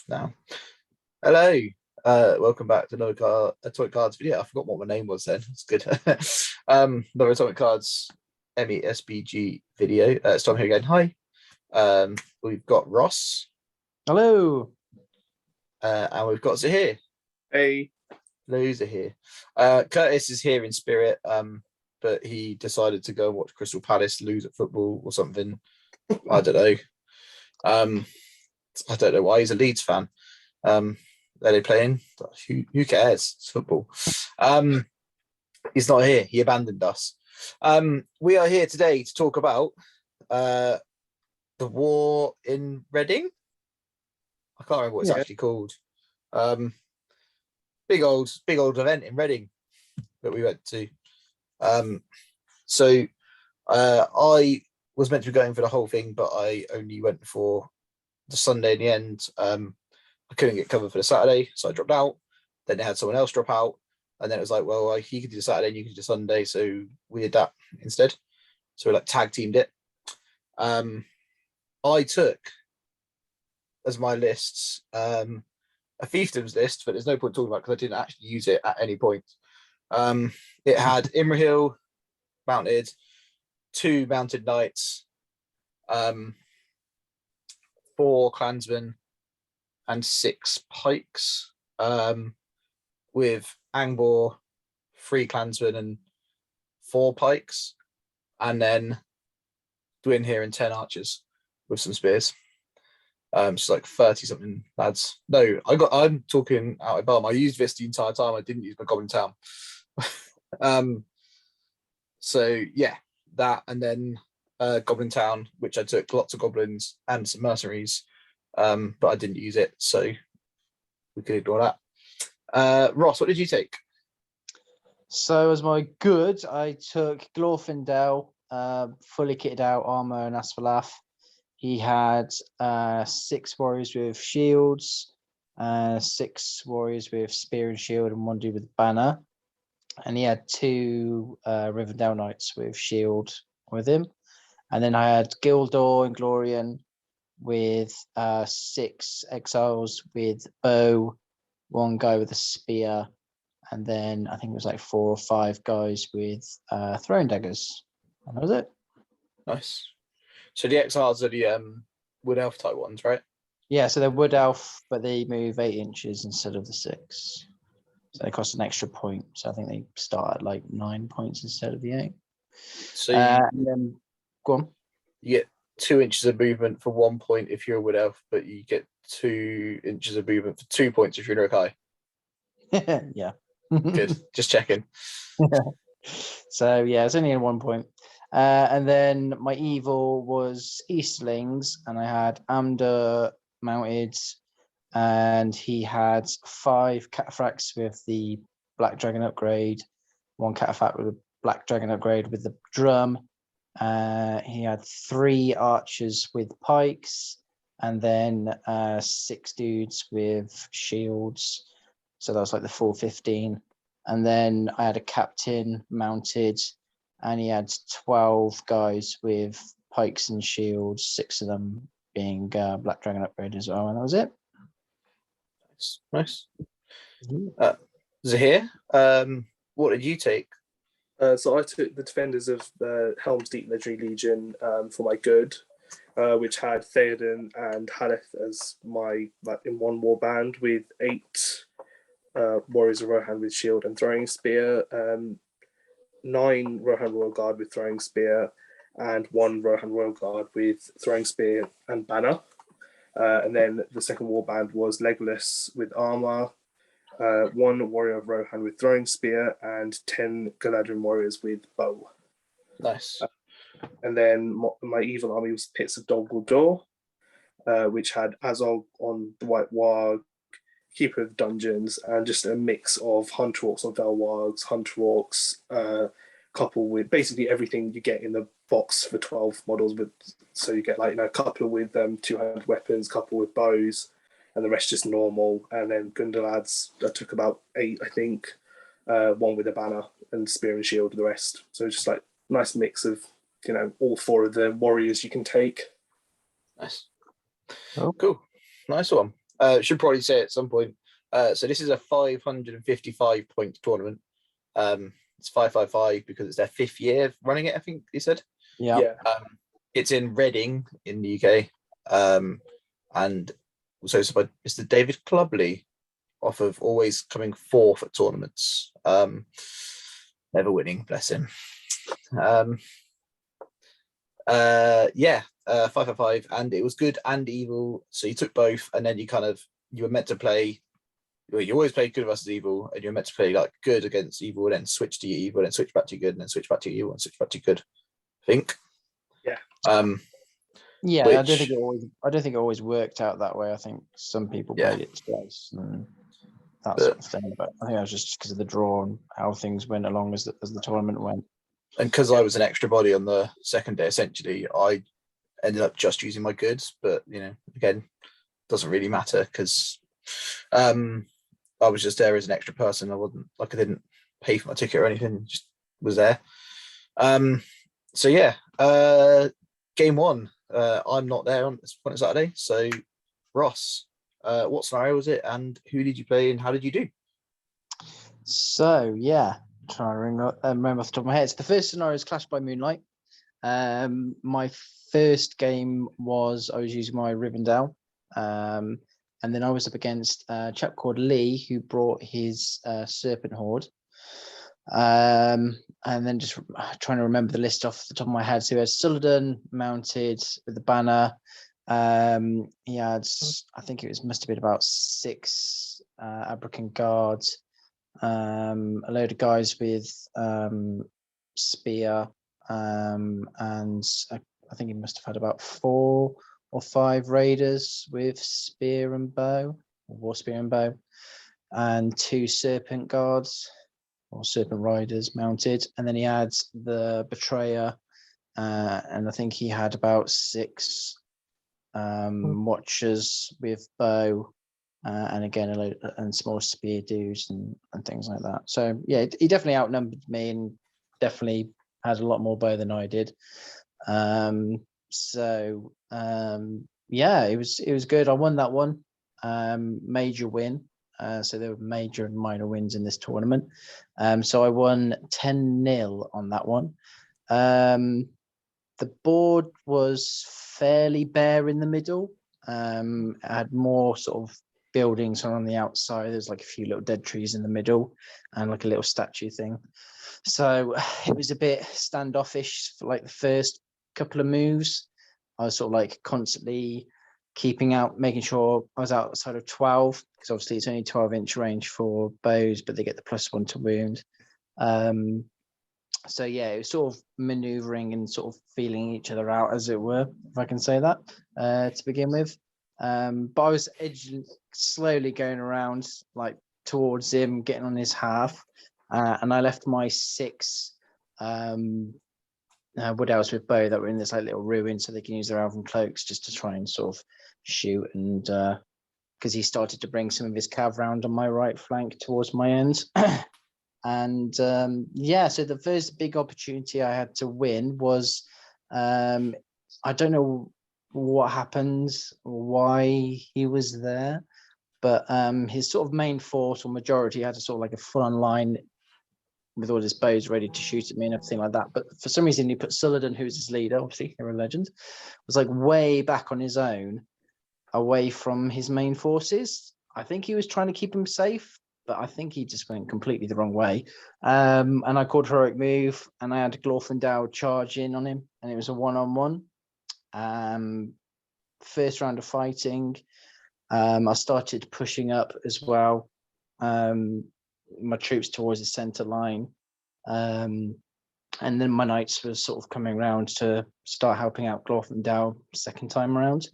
now. Hello, welcome back to another Atomic Cards video. I forgot what my name was then. It's good. Another Atomic Cards MESBG video. It's Tom here again. Hi. We've got Ross. Hello. And we've got Zahir. Hey. Hello, Zahir. Curtis is here in spirit, but he decided to go and watch Crystal Palace lose at football or something. I don't know. I don't know why. He's a Leeds fan. Are they playing? Who cares? It's football. He's not here. He abandoned us. We are here today to talk about the war in Reading. I can't remember what it's actually called. Big old event in Reading that we went to. So I was meant to be going for the whole thing, but I only went for the Sunday in the end. I couldn't get covered for the Saturday, so I dropped out. Then they had someone else drop out, and then it was like, well, he could do the Saturday and you could do the Sunday, so we did that instead. So we tag teamed it. I took as my lists a fiefdoms list, but there's no point talking about because I didn't actually use it at any point. It had Imrahil mounted, 2 mounted knights, 4 clansmen, and 6 pikes, with Angbor, 3 clansmen and 4 pikes, and then Gwyn here and 10 archers with some spears. It's like 30 something lads. No, I'm talking out of bum. I used this the entire time. I didn't use my Goblin Town. So yeah, that, and then Goblin Town, which I took lots of goblins and some mercenaries, but I didn't use it, so we could ignore that. Ross, what did you take? So as my good, I took Glorfindel, fully kitted out armor and Asphalaf. He had 6 warriors with shields, 6 warriors with spear and shield, and 1 dude with banner. And he had 2 Rivendell knights with shield with him. And then I had Gildor and Glorian with 6 exiles with bow, 1 guy with a spear, and then I think it was like 4 or 5 guys with throwing daggers. And that was it. Nice. So the exiles are the wood elf type ones, right? Yeah, so they're wood elf, but they move 8 inches instead of the 6. So they cost an extra point. So I think they start at like 9 points instead of the 8. So and then go on. you get 2 inches of movement for 1 point if you're a wood elf, but you get 2 inches of movement for 2 points if you're an Urukai. Yeah. Good. Just checking. So yeah, it's only in 1 point. And then my evil was Easterlings, and I had Amdur mounted, and he had 5 cataphracts with the Black Dragon upgrade, 1 cataphract with a Black Dragon upgrade with the drum. He had 3 archers with pikes, and then 6 dudes with shields. So that was like the full 15. And then I had a captain mounted, and he had 12 guys with pikes and shields, 6 of them being Black Dragon upgrade as well. And that was it. Nice. Zahir, what did you take? So I took the Defenders of Helm's Deep Legendary Legion for my good, which had Theoden and Haleth as my in 1 war band with 8 warriors of Rohan with shield and throwing spear, 9 Rohan Royal Guard with throwing spear, and 1 Rohan Royal Guard with throwing spear and banner. And then the second war band was Legolas with armor, 1 warrior of Rohan with throwing spear, and 10 Galadriel warriors with bow. Nice. And then my evil army was Pits of Dol Guldur, which had Azog on the White Warg, Keeper of Dungeons, and just a mix of Hunter Orcs or Vel Wargs, Hunter Orcs, coupled with basically everything you get in the box for 12 models. So you get a couple with 200 weapons, couple with bows, and the rest just normal. And then Gundalads, I took about 8, I think, 1 with a banner and spear and shield, the rest. So just nice mix of all 4 of the warriors you can take. Nice. Oh, cool. Nice one. Should probably say at some point. So this is a 555 point tournament. It's 555 because it's their 5th year of running it, I think he said. Yeah. It's in Reading in the UK. And also it's by Mr. David Clubley, off of always coming 4th at tournaments. Never winning, bless him. 555, and it was good and evil. So you took both, and then you were meant to play. Well, you always play good versus evil, and you're meant to play like good against evil, and then switch to your evil, and then switch back to your good, and then switch back to your evil, and switch back to your good. I think. Yeah. Yeah, which, I don't think it always worked out that way. I think some people played it twice and that sort of thing. But I think that was just because of the draw and how things went along as the tournament went. And because I was an extra body on the second day, essentially, I ended up just using my goods. But again, doesn't really matter because I was just there as an extra person. I didn't pay for my ticket or anything; just was there. Game 1. I'm not there on this point on Saturday. So, Ross, what scenario was it, and who did you play, and how did you do? So trying to remember off the top of my head. So the first scenario is Clash by Moonlight. My first game was I was using my Rivendell, and then I was up against a chap called Lee who brought his Serpent Horde. And then just trying to remember the list off the top of my head. So he had Sullivan mounted with the banner. He had, I think must have been about 6 Abrakan guards, a load of guys with spear, and I think he must have had about 4 or 5 raiders with spear and bow, or war spear and bow, and 2 serpent guards or serpent riders mounted, and then he had the betrayer, and I think he had about 6 watchers with bow, and again a load and small spear dudes and things like that. So yeah, he definitely outnumbered me and definitely had a lot more bow than I did. It was good. I won that one. Major win. So there were major and minor wins in this tournament. So I won 10-0 on that one. The board was fairly bare in the middle. It had more sort of buildings on the outside. There's like a few little dead trees in the middle and like a little statue thing. So it was a bit standoffish for like the first couple of moves. I was sort of like constantly making sure I was outside of 12, because obviously it's only 12-inch range for bows, but they get the +1 to wound. So yeah, it was sort of maneuvering and sort of feeling each other out, as it were, if I can say that, to begin with. But I was slowly going around like towards him, getting on his half, and I left my 6 wood elves with bow that were in this like little ruin, so they can use their elven cloaks just to try and sort of shoot. And because he started to bring some of his cav round on my right flank towards my ends. And so the first big opportunity I had to win was, I don't know what happened, why he was there, but his sort of main force or majority had a sort of like a full-on line with all his bows ready to shoot at me and everything like that. But for some reason, he put Sullivan, who's his leader, obviously hero legend, was like way back on his own, away from his main forces. I think he was trying to keep him safe, but I think he just went completely the wrong way. And I called heroic move, and I had Glorfindel charge in on him, and it was a 1-on-1. First round of fighting, I started pushing up as well, my troops towards the center line, and then my knights were sort of coming around to start helping out Glorfindel second time around.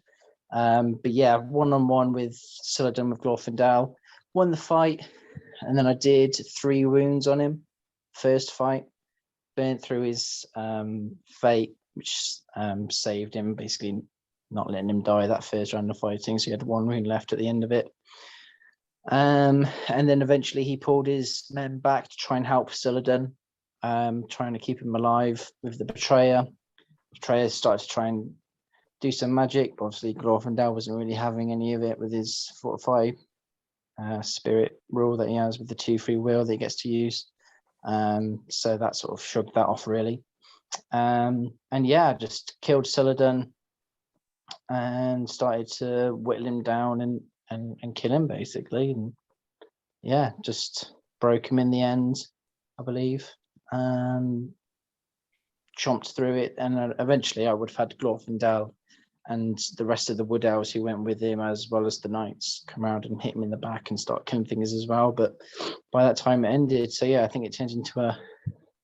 But yeah, 1-on-1 with Sullivan with Glorfindel, won the fight, and then I did 3 wounds on him. First fight, burnt through his fate, which saved him, basically not letting him die that first round of fighting. So he had 1 wound left at the end of it. And then eventually he pulled his men back to try and help Sullivan, trying to keep him alive with the betrayer. Betrayer started to try and do some magic. But obviously, Glorfindel wasn't really having any of it with his fortify spirit rule that he has with the 2 free will that he gets to use. So that sort of shrugged that off really. And yeah, just killed Saladin and started to whittle him down and kill him basically. And yeah, just broke him in the end, I believe. Chomped through it, and eventually I would have had Glorfindel and the rest of the Wood Elves who went with him, as well as the Knights, come around and hit him in the back and start killing things as well. But by that time it ended. So yeah, I think it turned into a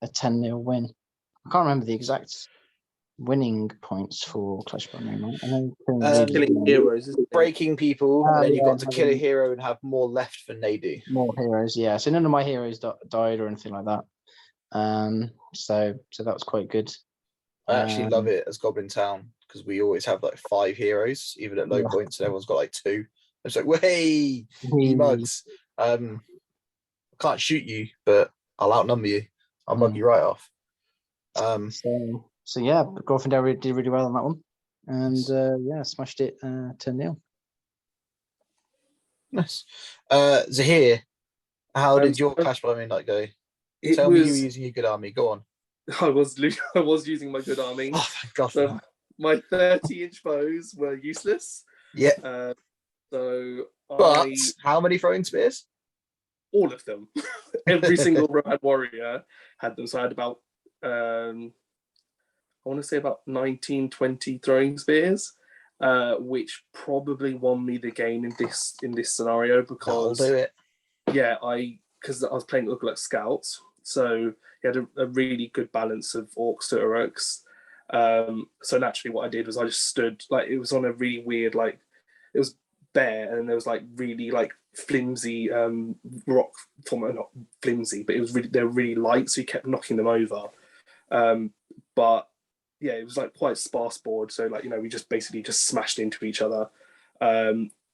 10-0 win. I can't remember the exact winning points for Clash by Moonlight. I know Killing heroes, isn't it? breaking people, and then you yeah, got to kill a hero and have more left than they do. more heroes, yeah. So none of my heroes died or anything like that. So that was quite good. I actually love it as Goblin Town because we always have like 5 heroes, even at low Yeah. points, and everyone's got like 2. It's like, way, you mugs. I can't shoot you, but I'll outnumber you. I'll mug you right off. So yeah, Glorfindel did really well on that one, and yeah, smashed it 10-0. Nice. Zahir, how did your Clash by Moonlight go? Tell me you were using your good army. Go on. I was using my good army. Oh, thank God for So that. my 30-inch bows were useless. Yeah. So But how many throwing spears? all of them. Every single Rohan warrior had them. So I had about I want to say about 19, 20 throwing spears, which probably won me the game in this scenario because That'll do it. yeah, because I was playing Uggluk scouts, so he had a really good balance of orcs to Uruks. So naturally, what I did was I just stood like it was on a really weird like it was bare and there was like really like flimsy rock form, not flimsy, but it was really they're really light, so he kept knocking them over. But yeah, it was like quite sparse board, so like we just basically just smashed into each other.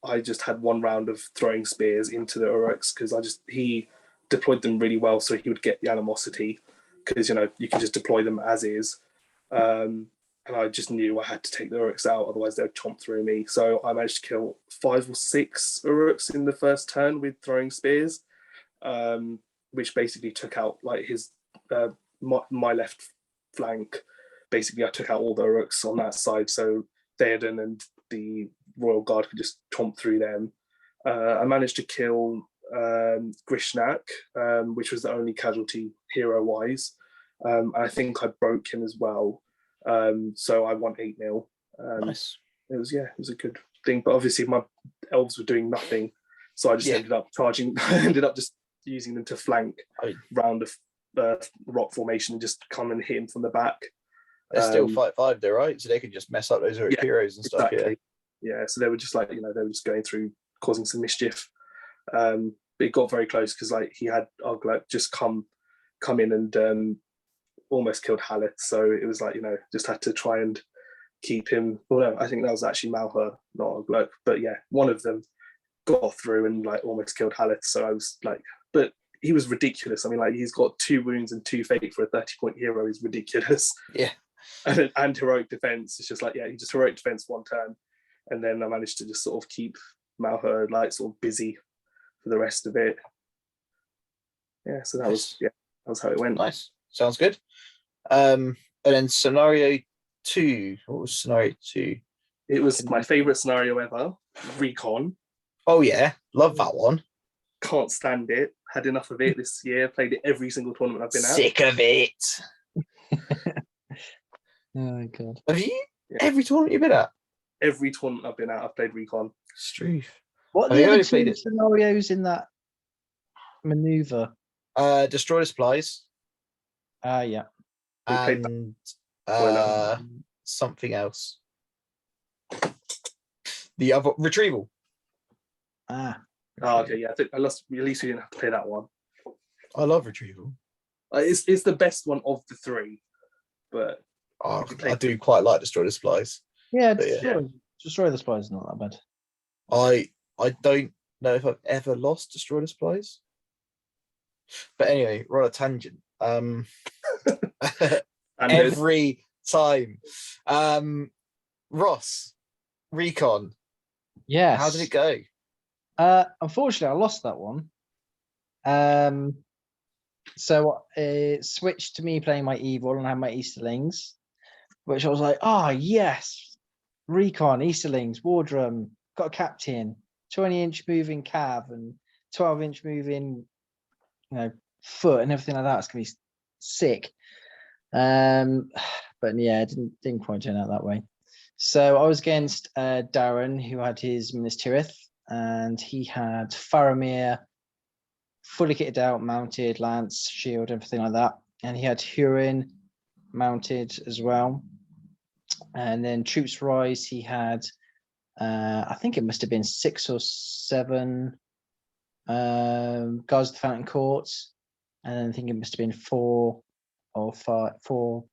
I just had one round of throwing spears into the Uruks because he deployed them really well, so he would get the animosity because you can just deploy them as is. And I just knew I had to take the Uruks out, otherwise they'd chomp through me. So I managed to kill 5 or 6 Uruks in the first turn with throwing spears, which basically took out like his my left flank. Basically, I took out all the Uruks on that side, so Theoden and the Royal Guard could just chomp through them. I managed to kill Grishnak, which was the only casualty hero-wise. I think I broke him as well. So I won 8-0. Nice. It was a good thing. But obviously my elves were doing nothing. So I just ended up charging, I ended up just using them to flank round of rock formation and just come and hit him from the back. They're still 5-5 though, right? So they can just mess up those heroes and stuff. Exactly. Yeah, so they were just like, they were just going through, causing some mischief. But it got very close because like he had Uggluk just come in and almost killed Halleth. So it was like, just had to try and keep him. Well, no, I think that was actually Malher, not Uggluk. But yeah, one of them got through and like almost killed Halleth. So I was like, but he was ridiculous. I mean, like he's got 2 wounds and 2 fate for a 30-point hero is ridiculous. Yeah. And heroic defense. It's just like, he just heroic defense one turn. And then I managed to just sort of keep Malher like sort of busy for the rest of it. Yeah, so that was how it went. Nice. Sounds good. And then scenario 2. What was scenario 2? It was my favorite scenario ever, Recon. Oh yeah, love that one. Can't stand it. Had enough of it this year. Played it every single tournament I've been at. Sick of it. Oh my God. Have you? Every tournament you've been at? Every tournament I've been at, I've played Recon. Struth. What are the other 2 scenarios in that maneuver? Destroy the supplies. Yeah. And something else. The other retrieval. Oh, okay, yeah. I think at least we didn't have to play that one. I love retrieval. It's the best one of the 3, but I do quite like destroy the supplies. Yeah, destroy the supplies is not that bad. I don't know if I've ever lost destroy the supplies. But anyway, we're on a tangent. Every time. Ross, Recon, Yes. how did it go? Unfortunately, I lost that one. So it switched to me playing my evil and I had my Easterlings, which I was like, oh yes, Recon, Easterlings, War Drum, got a captain, 20-inch moving cav and 12-inch moving, foot and everything like that. It's gonna be sick. But yeah, it didn't quite turn out that way. So I was against Darren, who had his Minas Tirith, and he had Faramir fully kitted out, mounted, lance, shield, everything like that. And he had Hurin mounted as well. And then Troops Rise, he had, I think it must have been 6 or 7 Guards of the Fountain Courts. And then I think it must have been 4 or 5, 4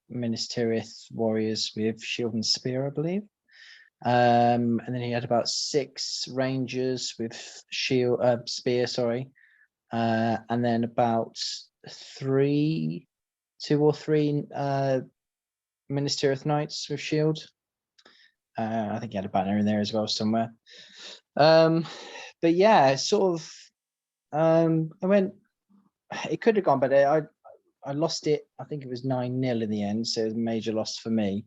Minas Tirith warriors with shield and spear, I believe. And then he had about 6 rangers with shield, spear, sorry. And then about 2 or 3 Minas Tirith knights with shield. I think he had a banner in there as well somewhere. But yeah, sort of. It could have gone better. I lost it. I think it was 9-0 in the end, so it was a major loss for me.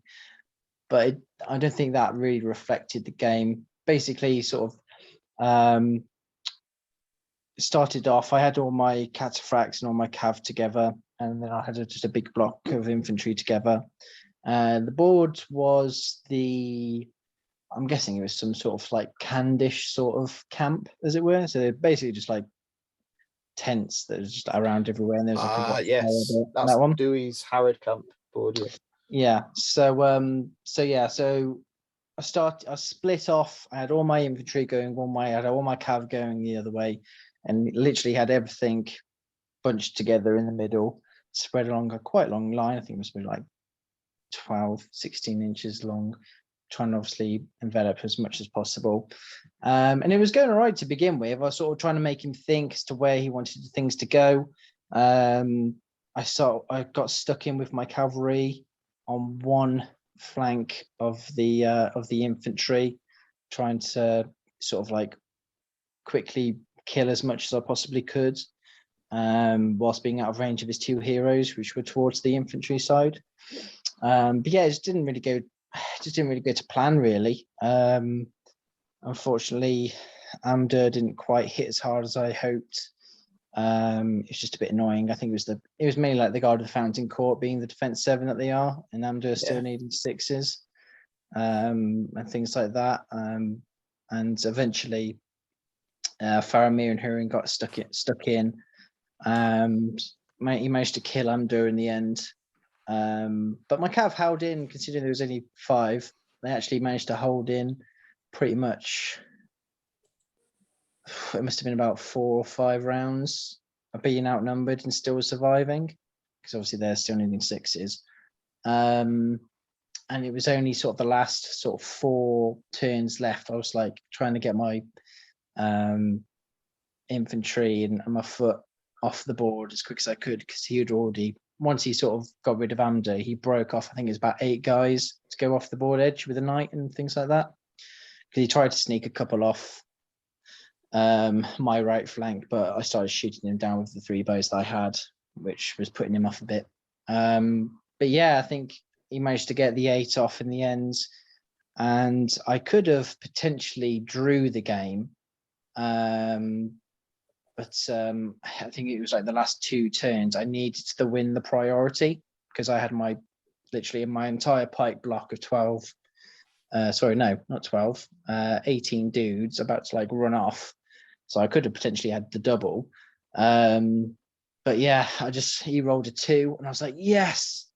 But I don't think that really reflected the game. Basically, sort of started off. I had all my cataphracts and all my cav together, and then I had just a big block of infantry together. The board was I'm guessing it was some sort of like Candish sort of camp, as it were. So they're basically just like tents that are just around everywhere, and there's like a yes, that's that one. Dewey's Harrod camp board. Yeah. So I split off. I had all my infantry going one way, I had all my cav going the other way, and literally had everything bunched together in the middle, spread along a quite long line. I think it must be like 12, 16 inches long, trying to obviously envelop as much as possible. And it was going all right to begin with. I was sort of trying to make him think as to where he wanted things to go. I got stuck in with my cavalry on one flank of the infantry, trying to sort of like quickly kill as much as I possibly could, whilst being out of range of his 2 heroes, which were towards the infantry side. But yeah, it just didn't really go to plan, really. Unfortunately, Amdur didn't quite hit as hard as I hoped. It's just a bit annoying. I think it was mainly like the Guard of the Fountain Court being the defense 7 that they are, and Amdur still needing 6s, and things like that. And eventually, Faramir and Hurin got stuck in. He managed to kill Amdur in the end. But my cav held in, considering there was only 5. They actually managed to hold in pretty much. It must have been about 4 or 5 rounds of being outnumbered and still surviving, because obviously they're still needing 6s. And it was only sort of the last sort of 4 turns left. I was like trying to get my infantry and my foot off the board as quick as I could, because he had already, once he sort of got rid of Amdur, he broke off, I think it was about 8 guys to go off the board edge with a knight and things like that, because he tried to sneak a couple off my right flank, but I started shooting him down with the 3 bows that I had, which was putting him off a bit. But yeah, I think he managed to get the 8 off in the end, and I could have potentially drew the game. But I think it was like the last 2 turns I needed to win the priority, because I had literally my entire pike block of 12. Sorry, no, not 12. 18 dudes about to like run off, so I could have potentially had the double. But yeah, he rolled a 2, and I was like, yes,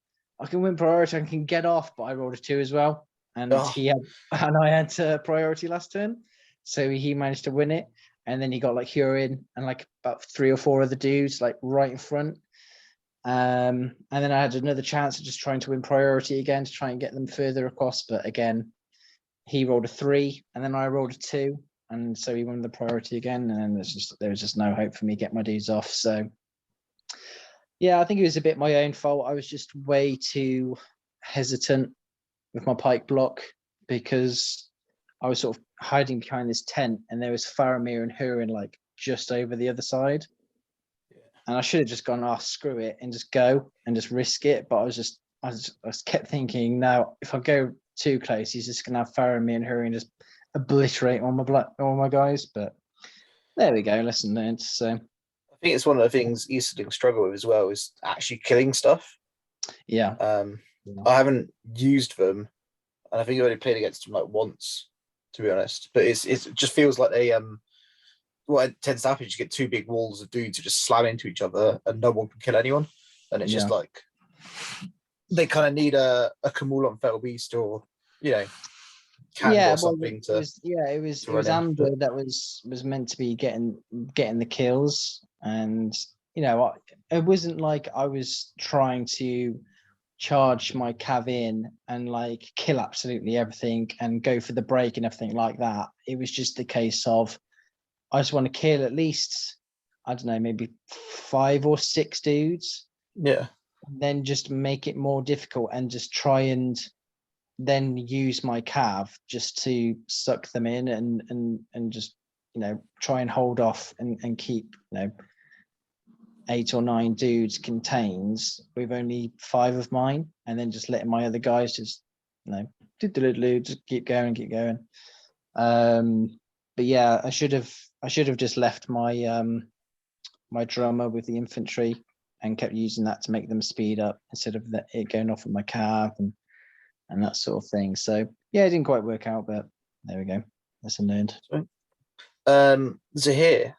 I can win priority, I can get off. But I rolled a 2 as well, and I had priority last turn, so he managed to win it. And then he got like Hurin and like about 3 or 4 other dudes like right in front. And then I had another chance of just trying to win priority again to try and get them further across. But again, he rolled a 3, and then I rolled a 2. And so he won the priority again. And then there was just no hope for me to get my dudes off. So yeah, I think it was a bit my own fault. I was just way too hesitant with my pike block because I was sort of hiding behind this tent, and there was Faramir and Hurin like just over the other side. And I should have just gone, oh, screw it, and just go and just risk it. But I just kept thinking, no, if I go too close, he's just gonna have Faramir and Hurin just obliterate all my guys. But there we go, lesson learned. So I think it's one of the things Easterlings struggle with as well is actually killing stuff. yeah. I haven't used them, and I think I've only played against them like once, to be honest. But it just feels like they what tends to happen is you get two big walls of dudes who just slam into each other and no one can kill anyone. And it's just like they kind of need a Kamul on Fell Beast or, or something it was Amber that was meant to be getting the kills. And it wasn't like I was trying to charge my cav in and like kill absolutely everything and go for the break and everything like that. It was just the case of I just want to kill at least, I don't know, maybe 5 or 6 dudes. Yeah. And then just make it more difficult and just try and then use my cav just to suck them in and just, try and hold off and keep, 8 or 9 dudes contains with only 5 of mine, and then just letting my other guys just, just keep going. But yeah, I should have just left my my drummer with the infantry and kept using that to make them speed up instead of it going off with my cav and that sort of thing. So yeah, it didn't quite work out, but there we go. Lesson learned. Zahir,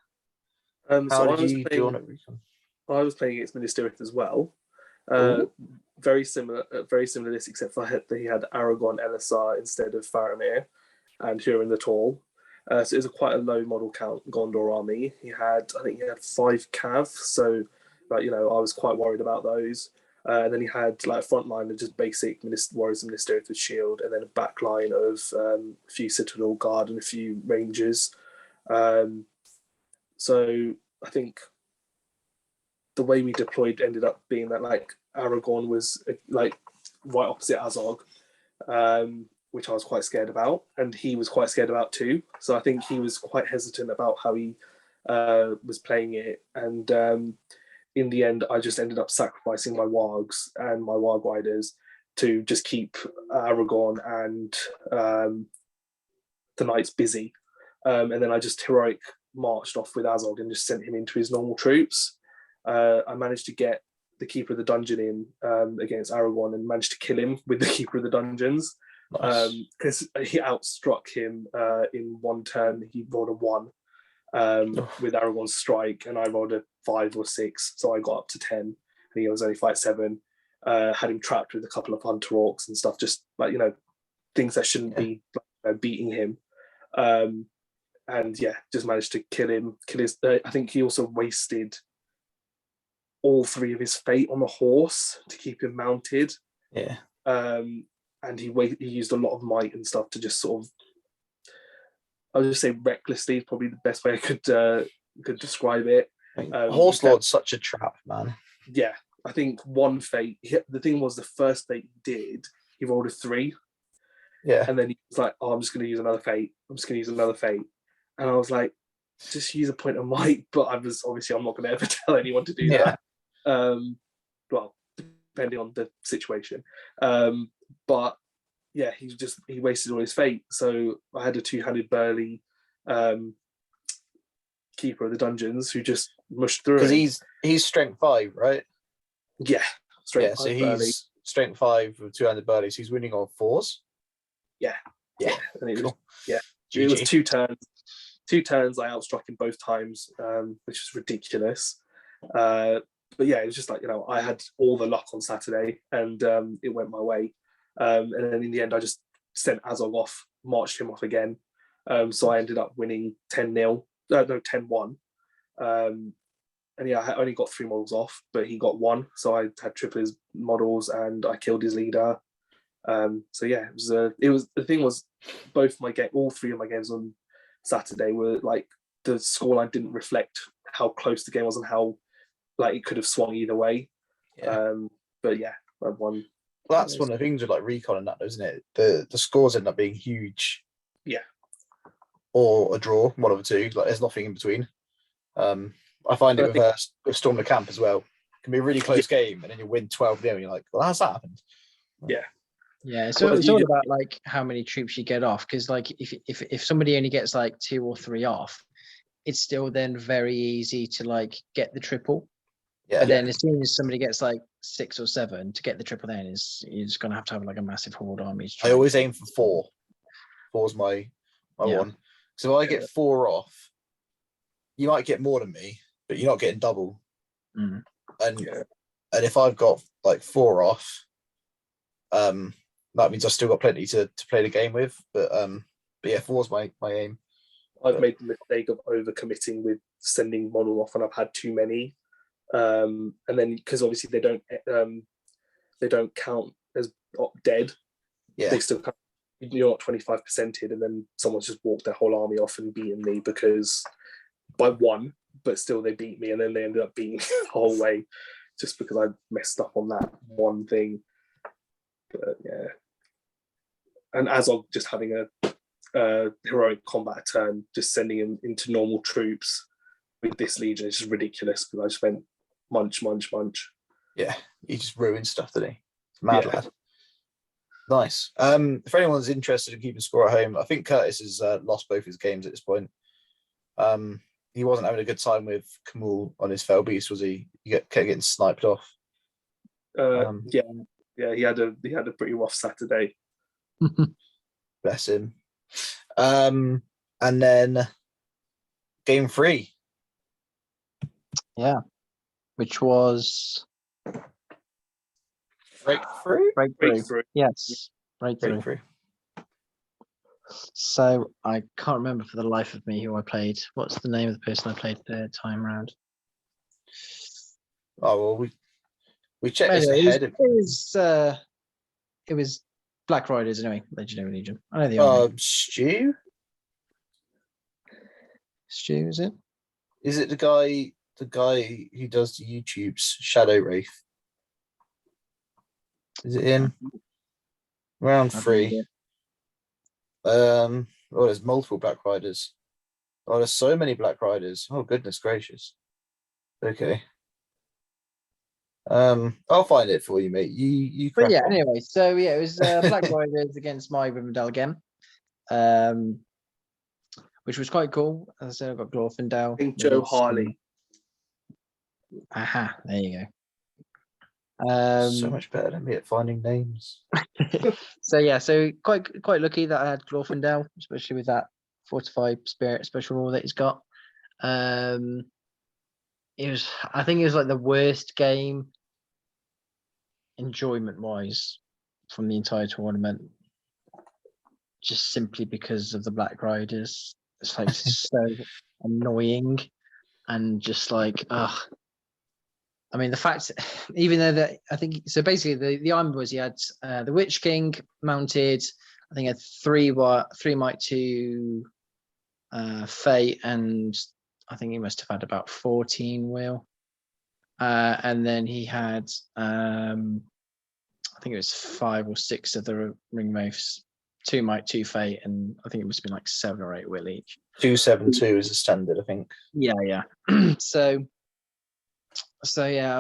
how did you do on it? I was playing against Ministerieth as well. Very similar list, except for he had Aragon Elisar instead of Faramir and Hurin the Tall. So it was quite a low model count Gondor army. I think he had 5 cav, so I was quite worried about those. And then he had like a front line of just basic warriors and Ministerieth with shield, and then a back line of a few Citadel Guard and a few Rangers. So I think the way we deployed ended up being that like Aragorn was like right opposite Azog, which I was quite scared about, and he was quite scared about too. So I think he was quite hesitant about how he was playing it, and in the end, I just ended up sacrificing my wargs and my warg riders to just keep Aragorn and the knights busy, and then I just heroic marched off with Azog and just sent him into his normal troops. I managed to get the Keeper of the Dungeon in against Aragorn and managed to kill him with the Keeper of the Dungeons. Because he outstruck him in one turn. He rolled a 1 with Aragorn's strike, and I rolled a 5 or 6, so I got up to 10. I think it was only fight 7. Had him trapped with a couple of hunter orcs and stuff, just like things that shouldn't be beating him. And yeah, just managed to kill him. I think he also wasted all 3 of his fate on the horse to keep him mounted. Yeah. And he used a lot of might and stuff to just sort of, I'll just say recklessly is probably the best way I could describe it. Horse Lord's such a trap, man. Yeah, I think one fate. The thing was, the first fate he did, he rolled a 3. Yeah, and then he was like, "Oh, I'm just going to use another fate. And I was like, "Just use a point of might." But I'm not going to ever tell anyone to do that. Well, depending on the situation. But yeah, he wasted all his fate. So I had a 2-handed burly Keeper of the Dungeons who just mushed through. Because he's strength 5, right? Yeah, strength 5. So he's strength 5 with 2-handed burly. So he's winning on 4s. Yeah. And it was, cool. It was 2 turns. 2 turns. I outstruck him both times, which is ridiculous. But yeah, it was just like I had all the luck on Saturday, and it went my way. And then in the end, I just sent Azog off, marched him off again. So I ended up winning 10-0. No, 10-1. And yeah, I only got 3 models off, but he got 1. So I had triple his models, and I killed his leader. So yeah, it was the thing was, all 3 of my games on Saturday were like, the scoreline didn't reflect how close the game was and how like it could have swung either way. But yeah, I won that's one of the things with like recon and that, isn't it? The scores end up being huge. Yeah. Or a draw, one of the two. Like there's nothing in between. I find it with Storm the Camp as well. It can be a really close game, and then you win 12-0, and you're like, well, how's that happened? Yeah, so it's all about like how many troops you get off, because like if somebody only gets like 2 or 3 off, it's still then very easy to like get the triple. Yeah. But then as soon as somebody gets like 6 or 7, to get the triple then you're just gonna have to have like a massive horde army. I always aim for 4. 4's my one. So if I get 4 off, you might get more than me, but you're not getting double. Mm. And if I've got like 4 off, that means I've still got plenty to play the game with. But yeah, 4's my aim. I've made the mistake of overcommitting with sending model off, and I've had too many. And then because obviously they don't count as dead. Yeah. They still count. You're not 25%ed, and then someone's just walked their whole army off and beaten me because by 1, but still they beat me, and then they ended up beating me the whole way just because I messed up on that one thing. But yeah, and as of just having a heroic combat turn, just sending him into normal troops with this legion is just ridiculous because I just went munch. Yeah, he just ruined stuff, didn't he? Mad lad. Nice. If anyone's interested in keeping score at home, I think Curtis has lost both his games at this point. He wasn't having a good time with Kamul on his fell beast, was he? He kept getting sniped off. Yeah, he had a pretty rough Saturday. Bless him. And then game 3. Yeah, which was Breakthrough. Yes, breakthrough. So I can't remember for the life of me who I played. What's the name of the person I played the time round? Oh well, we checked this ahead. It was Black Riders anyway. Legendary Legion. I know the army. Stu, is it? Is it the guy who does the YouTube's Shadow Wraith? Is it him? Round 3. Oh, there's multiple Black Riders. Oh, there's so many Black Riders. Oh, goodness gracious. Okay. I'll find it for you, mate. You But yeah, on. anyway, so yeah, it was Black Riders against my Rivendell again. Which was quite cool. As I said, I got Glorfindel. I think Joe Harley. Aha, there you go. So much better than me at finding names. So quite lucky that I had Glorfindel, especially with that fortified spirit special rule that he's got. I think it was like the worst game enjoyment wise from the entire tournament, just simply because of the Black Riders. It's like so annoying and just like I mean, the fact, even though that I think so, basically the army was he had the Witch King mounted. I think he had 3 Might 2 Fate, and I think he must have had about 14 Will. And then he had I think it was 5 or 6 of the Ringwraiths, 2 Might 2 Fate, and I think it must have been like 7 or 8 Will each. 272 is a standard, I think. Yeah. So yeah,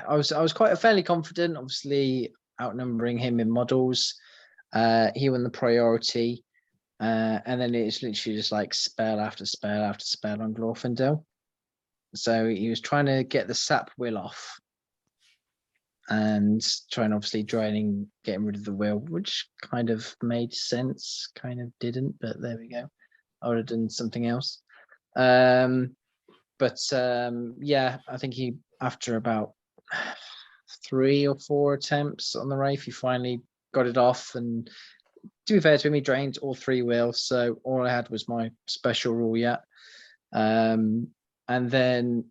I was quite fairly confident, obviously outnumbering him in models. He won the priority, and then it's literally just like spell after spell after spell on Glorfindel. So he was trying to get the sap will off, and trying obviously getting rid of the will, which kind of made sense, kind of didn't, but there we go. I would have done something else. Yeah, I think he, after about 3 or 4 attempts on the Wraith, he finally got it off. And to be fair to him, he drained all 3 will. So all I had was my special rule yet. And then,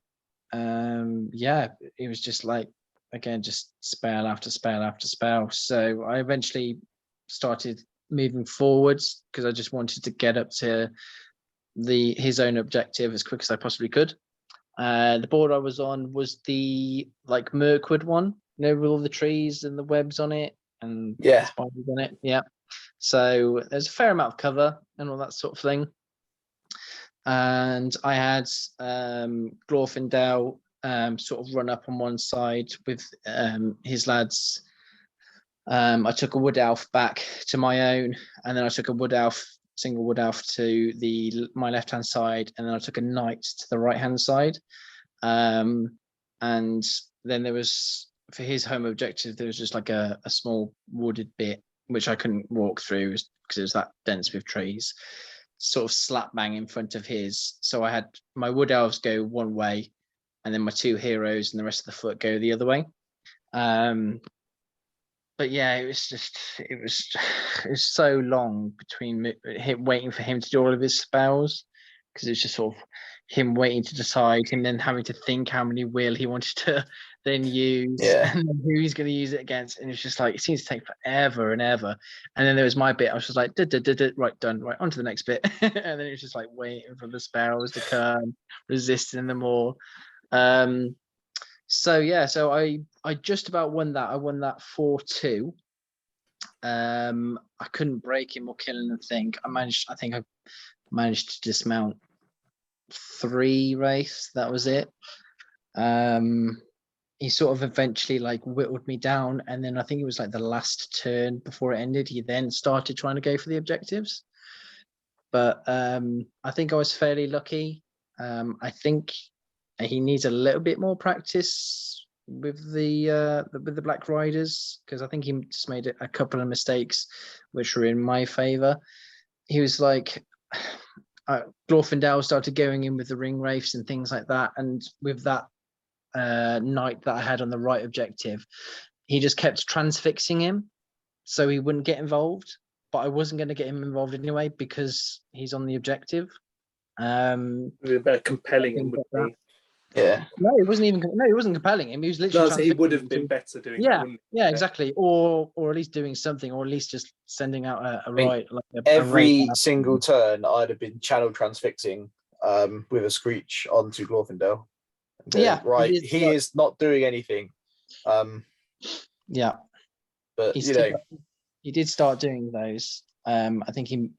yeah, it was just like, again, just spell after spell after spell. So I eventually started moving forwards because I just wanted to get up to his own objective as quick as I possibly could. The board I was on was the like Mirkwood one, with all the trees and the webs on it and Yeah. spiders on it. Yeah. So there's a fair amount of cover and all that sort of thing. And I had Glorfindel sort of run up on one side with his lads. I took a wood elf back to my own, and then I took a single wood elf to my left hand side, and then I took a knight to the right hand side. And then there was, for his home objective, there was just like a small wooded bit which I couldn't walk through because it was that dense with trees, sort of slap bang in front of his. So I had my wood elves go one way, and then my two heroes and the rest of the foot go the other way. But yeah, it was so long between him waiting for him to do all of his spells, because it's just sort of him waiting to decide, him then having to think how many will he wanted to then use, and then who he's going to use it against, and it's just like it seems to take forever and ever. And then there was my bit, I was just like, right, done, right, on to the next bit. And then it's just like waiting for the spells to come, resisting them all. So yeah, so I just about won that. I won that 4-2. I couldn't break him or kill him. I think I managed to dismount 3 wraiths. That was it. He sort of eventually like whittled me down, and then I think it was like the last turn before it ended, he then started trying to go for the objectives. But I think I was fairly lucky. I think he needs a little bit more practice with the Black Riders, because I think he just made a couple of mistakes which were in my favor. He was like, Glorfindel started going in with the ring wraiths and things like that, and with that knight that I had on the right objective, he just kept transfixing him so he wouldn't get involved. But I wasn't going to get him involved anyway because he's on the objective. Better compelling him, wouldn't he? Yeah. No, it wasn't compelling him. He was literally. No, so he would have been better doing that, wouldn't he? Yeah, exactly. Or at least doing something, or at least just sending out a right. Like every single turn, I'd have been channel transfixing with a screech onto Glorfindel. Yeah, right. He is not doing anything. Yeah, but he did start doing those. I think he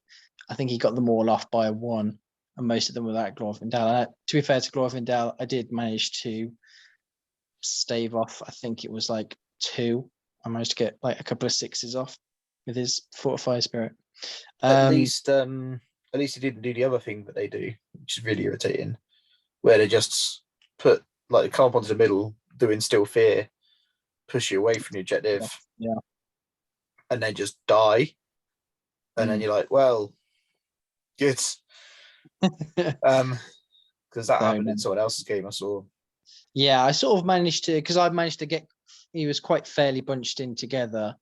got them all off by 1. And most of them were that Glorfindel. To be fair to Glorfindel, I did manage to stave off, I think it was like 2. I managed to get like a couple of 6s off with his Fortify Spirit. At least he didn't do the other thing that they do, which is really irritating, where they just put like come up onto the middle, do Instill Fear, push you away from the objective, and then just die. And then you're like, well, good. Because that happened in someone else's game I saw. Yeah, I sort of managed to, because I managed to get, he was quite fairly bunched in together.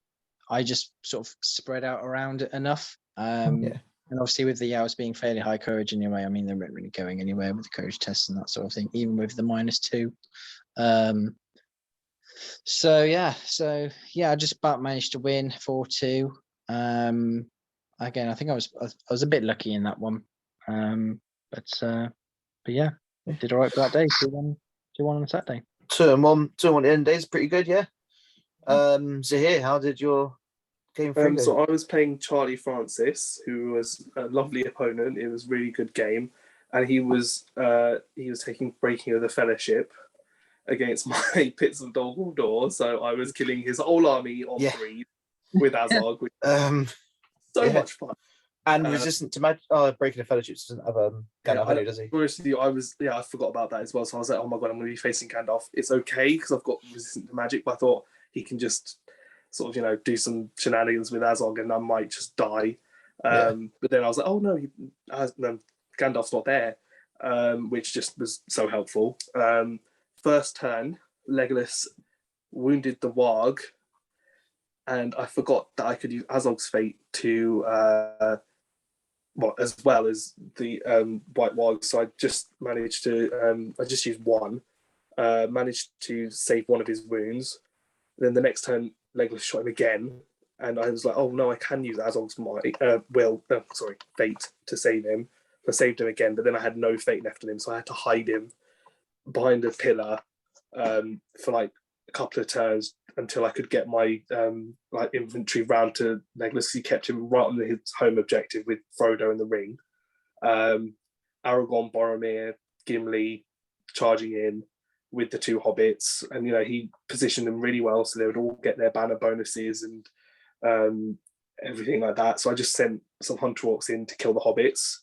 I just sort of spread out around it enough. And obviously with the Yows being fairly high courage anyway, I mean, they weren't really going anywhere with the courage tests and that sort of thing, even with the -2. So yeah, I just about managed to win 4-2. Again, I think I was a bit lucky in that one. But yeah, did all right for that day. 2-1 on Saturday. 2-1 at the end days, pretty good, yeah. Zahir, how did your game go? So I was playing Charlie Francis, who was a lovely opponent. It was a really good game, and he was taking Breaking of the Fellowship against my Pits of Dumbledore. So I was killing his whole army on 3 with Azog. Which so much fun. And resistant to magic. Breaking the Fellowship doesn't have Gandalf, does he? Honestly, I forgot about that as well. So I was like, oh my god, I'm going to be facing Gandalf. It's okay because I've got resistant to magic, but I thought he can just sort of do some shenanigans with Azog and I might just die. But then I was like, oh no, Gandalf's not there, which just was so helpful. First turn, Legolas wounded the Warg, and I forgot that I could use Azog's Fate to as well as the White Warg. So I just managed to I just used 1, managed to save 1 of his wounds. Then the next turn, Legolas shot him again, and I was like, oh no, I can use Azog's Fate to save him. I saved him again, but then I had no Fate left on him, so I had to hide him behind a pillar for like a couple of turns until I could get my like infantry round to Legolas. He kept him right on his home objective with Frodo in the ring. Aragorn, Boromir, Gimli charging in with the two hobbits, and he positioned them really well so they would all get their banner bonuses and everything like that. So I just sent some hunter orcs in to kill the hobbits.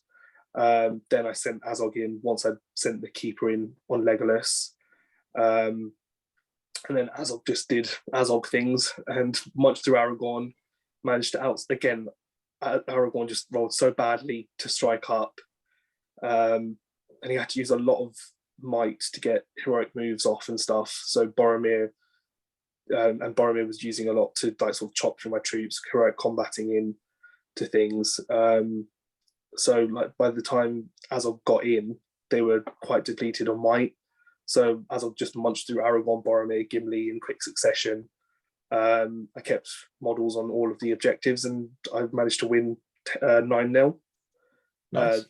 Then I sent Azog in once I sent the keeper in on Legolas. And then Azog just did Azog things and munched through Aragorn, managed to again, Aragorn just rolled so badly to strike up. And he had to use a lot of might to get heroic moves off and stuff. So Boromir was using a lot to like sort of chop through my troops, heroic combating in to things. So like by the time Azog got in, they were quite depleted on might. So Azog just munched through Aragorn, Boromir, Gimli in quick succession. I kept models on all of the objectives, and I managed to win 9-0. Nice.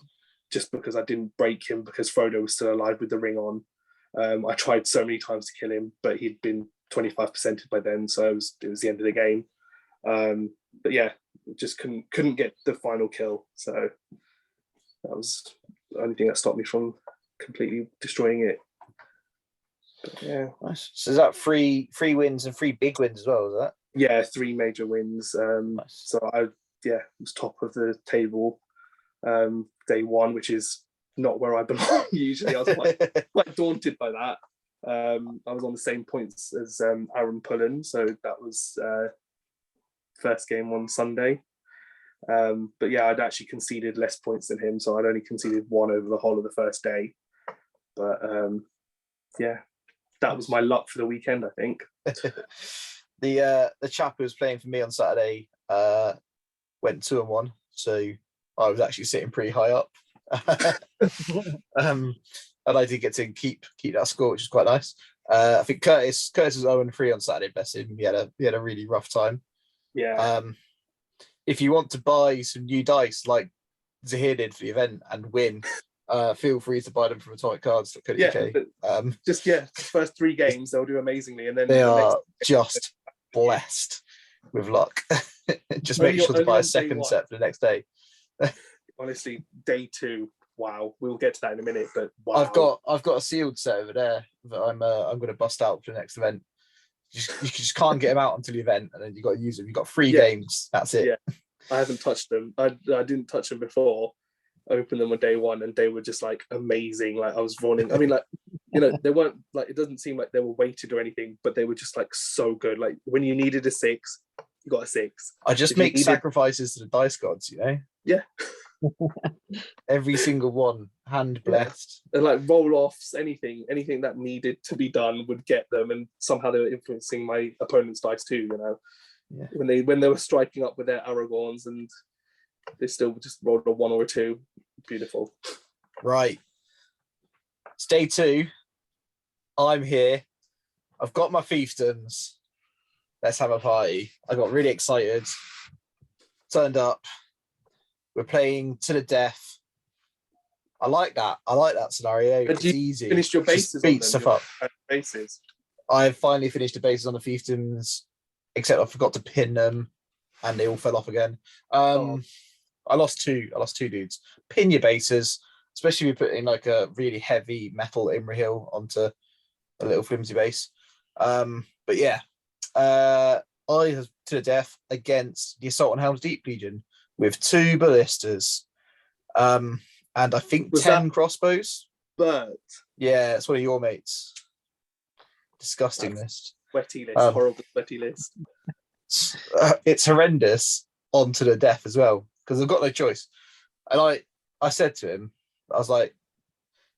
Just because I didn't break him because Frodo was still alive with the ring on. I tried so many times to kill him, but he'd been 25%ed by then, so it was the end of the game. But yeah, just couldn't get the final kill. So that was the only thing that stopped me from completely destroying it. But yeah. Nice. So is that three wins and 3 big wins as well, is that? Yeah, 3 major wins. Nice. So I was top of the table day 1, which is not where I belong usually. I was quite daunted by that. I was on the same points as Aaron Pullen, so that was first game on Sunday. But yeah, I'd actually conceded less points than him, so I'd only conceded 1 over the whole of the first day. But yeah, that was my luck for the weekend, I think. The chap who was playing for me on Saturday went 2-1, so I was actually sitting pretty high up. And I did get to keep that score, which is quite nice. I think Curtis was 0-3 on Saturday. Bless him. He had a really rough time. Yeah. If you want to buy some new dice like Zahir did for the event and win, feel free to buy them from Atomic Cards. Just first 3 games they'll do amazingly, and then they are just blessed with luck. Just make sure to buy a second set for the next day. Honestly, day 2. Wow, we'll get to that in a minute. But wow. I've got a sealed set over there that I'm going to bust out for the next event. You just can't get them out until the event, and then you got to use them. You've got 3 games. That's it. Yeah, I haven't touched them. I didn't touch them before. I opened them on day 1, and they were just like amazing. Like I was rolling. I mean, like they weren't like, it doesn't seem like they were weighted or anything, but they were just like so good. Like when you needed a 6, you got a 6. I just make sacrifices to the dice gods, Yeah. Every single one, hand blessed. And like roll-offs, anything that needed to be done would get them, and somehow they were influencing my opponent's dice too, Yeah. When they were striking up with their Aragorns, and they still just rolled a 1 or a 2. Beautiful. Right. It's day 2. I'm here. I've got my fiefdoms. Let's have a party. I got really excited. Turned up. We're playing to the death. I like that. I like that scenario. But it's easy. Finished your bases. Just beat stuff up. Bases. I've finally finished the bases on the fiefdoms, except I forgot to pin them, and they all fell off again. I lost 2. I lost 2 dudes. Pin your bases, especially if you're putting like a really heavy metal Imrahil onto a little flimsy base. But yeah, I have to the death against the Assault on Helm's Deep Legion with 2 ballistas, and I think 10 crossbows. But yeah, it's one of your mates. Disgusting list. Sweaty list. Horrible sweaty list. It's horrendous onto the death as well, because I've got no choice. And I said to him, I was like,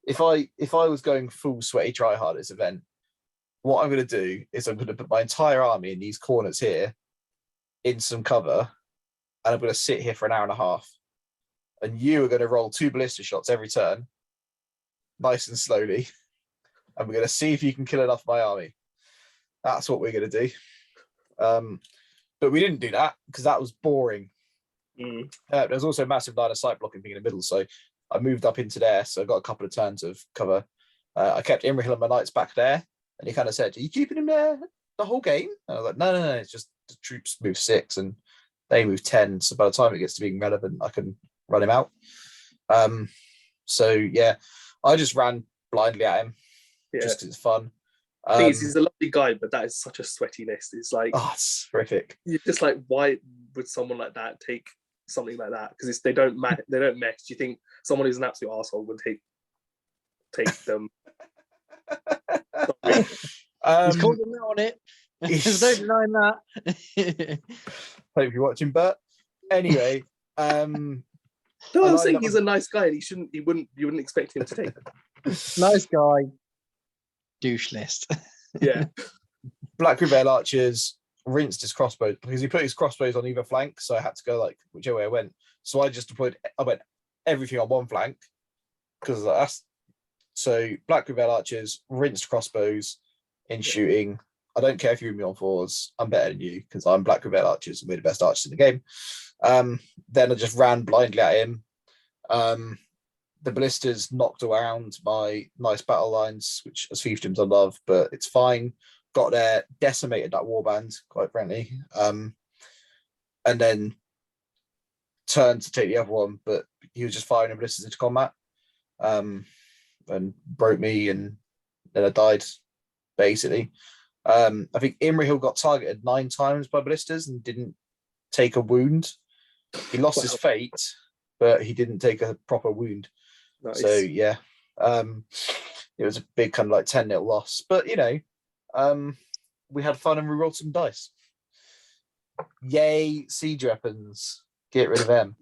if I was going full sweaty tryhard at this event, what I'm going to do is I'm going to put my entire army in these corners here in some cover, and I'm going to sit here for an hour and a half, and you are going to roll 2 ballista shots every turn, nice and slowly, and we're going to see if you can kill enough of my army. That's what we're going to do. But we didn't do that because that was boring. There's also a massive line of sight blocking being in the middle, so I moved up into there, so I got a couple of turns of cover. I kept Imrahil and my knights back there, and he kind of said, "Are you keeping him there?" the whole game? And I was like, no, it's just the troops move 6 and they move 10. So by the time it gets to being relevant, I can run him out. So yeah, I just ran blindly at him just because it's fun. Thing is, he's a lovely guy, but that is such a sweaty list. It's like, oh, it's horrific. You're just like, why would someone like that take something like that? Because they don't mesh. Do you think someone who's an absolute asshole would take them? He's called him out on it. There's no denying that. Hope you're watching, Bert. Anyway, no, I'm saying he's a nice guy, and you wouldn't expect him to take them. Nice guy. Douche list. Yeah. Black Reveil Archers rinsed his crossbows because he put his crossbows on either flank, so I had to go like whichever way I went. So I went everything on one flank because that's so Black Reveil Archers rinsed crossbows in shooting. I don't care if you're with me on 4s. I'm better than you because I'm Black Reveil Archers and we're the best archers in the game. Then I just ran blindly at him. The ballistas knocked around my nice battle lines, which as fiefdoms I love, but it's fine. Got there, decimated that warband, quite frankly. And then turned to take the other one, but he was just firing the ballistas into combat. And broke me, and then I died, basically. I think Imrahil got targeted 9 times by ballistas and didn't take a wound. He lost his fate, but he didn't take a proper wound. Nice. So yeah, it was a big kind of like 10-0 loss. But you know, we had fun and we rolled some dice. Yay, siege weapons. Get rid of them.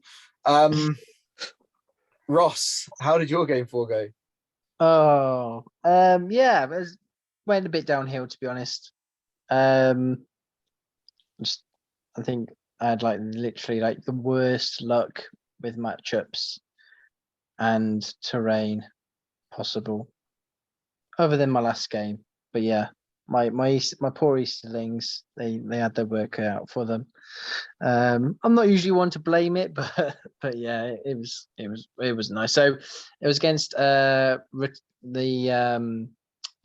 Ross, how did your game 4 go? Oh, yeah, it went a bit downhill, to be honest. I think I had like literally like the worst luck with matchups and terrain possible, other than my last game. But yeah, my poor Easterlings, they had their work out for them. I'm not usually one to blame it, but yeah, it was nice. So it was against the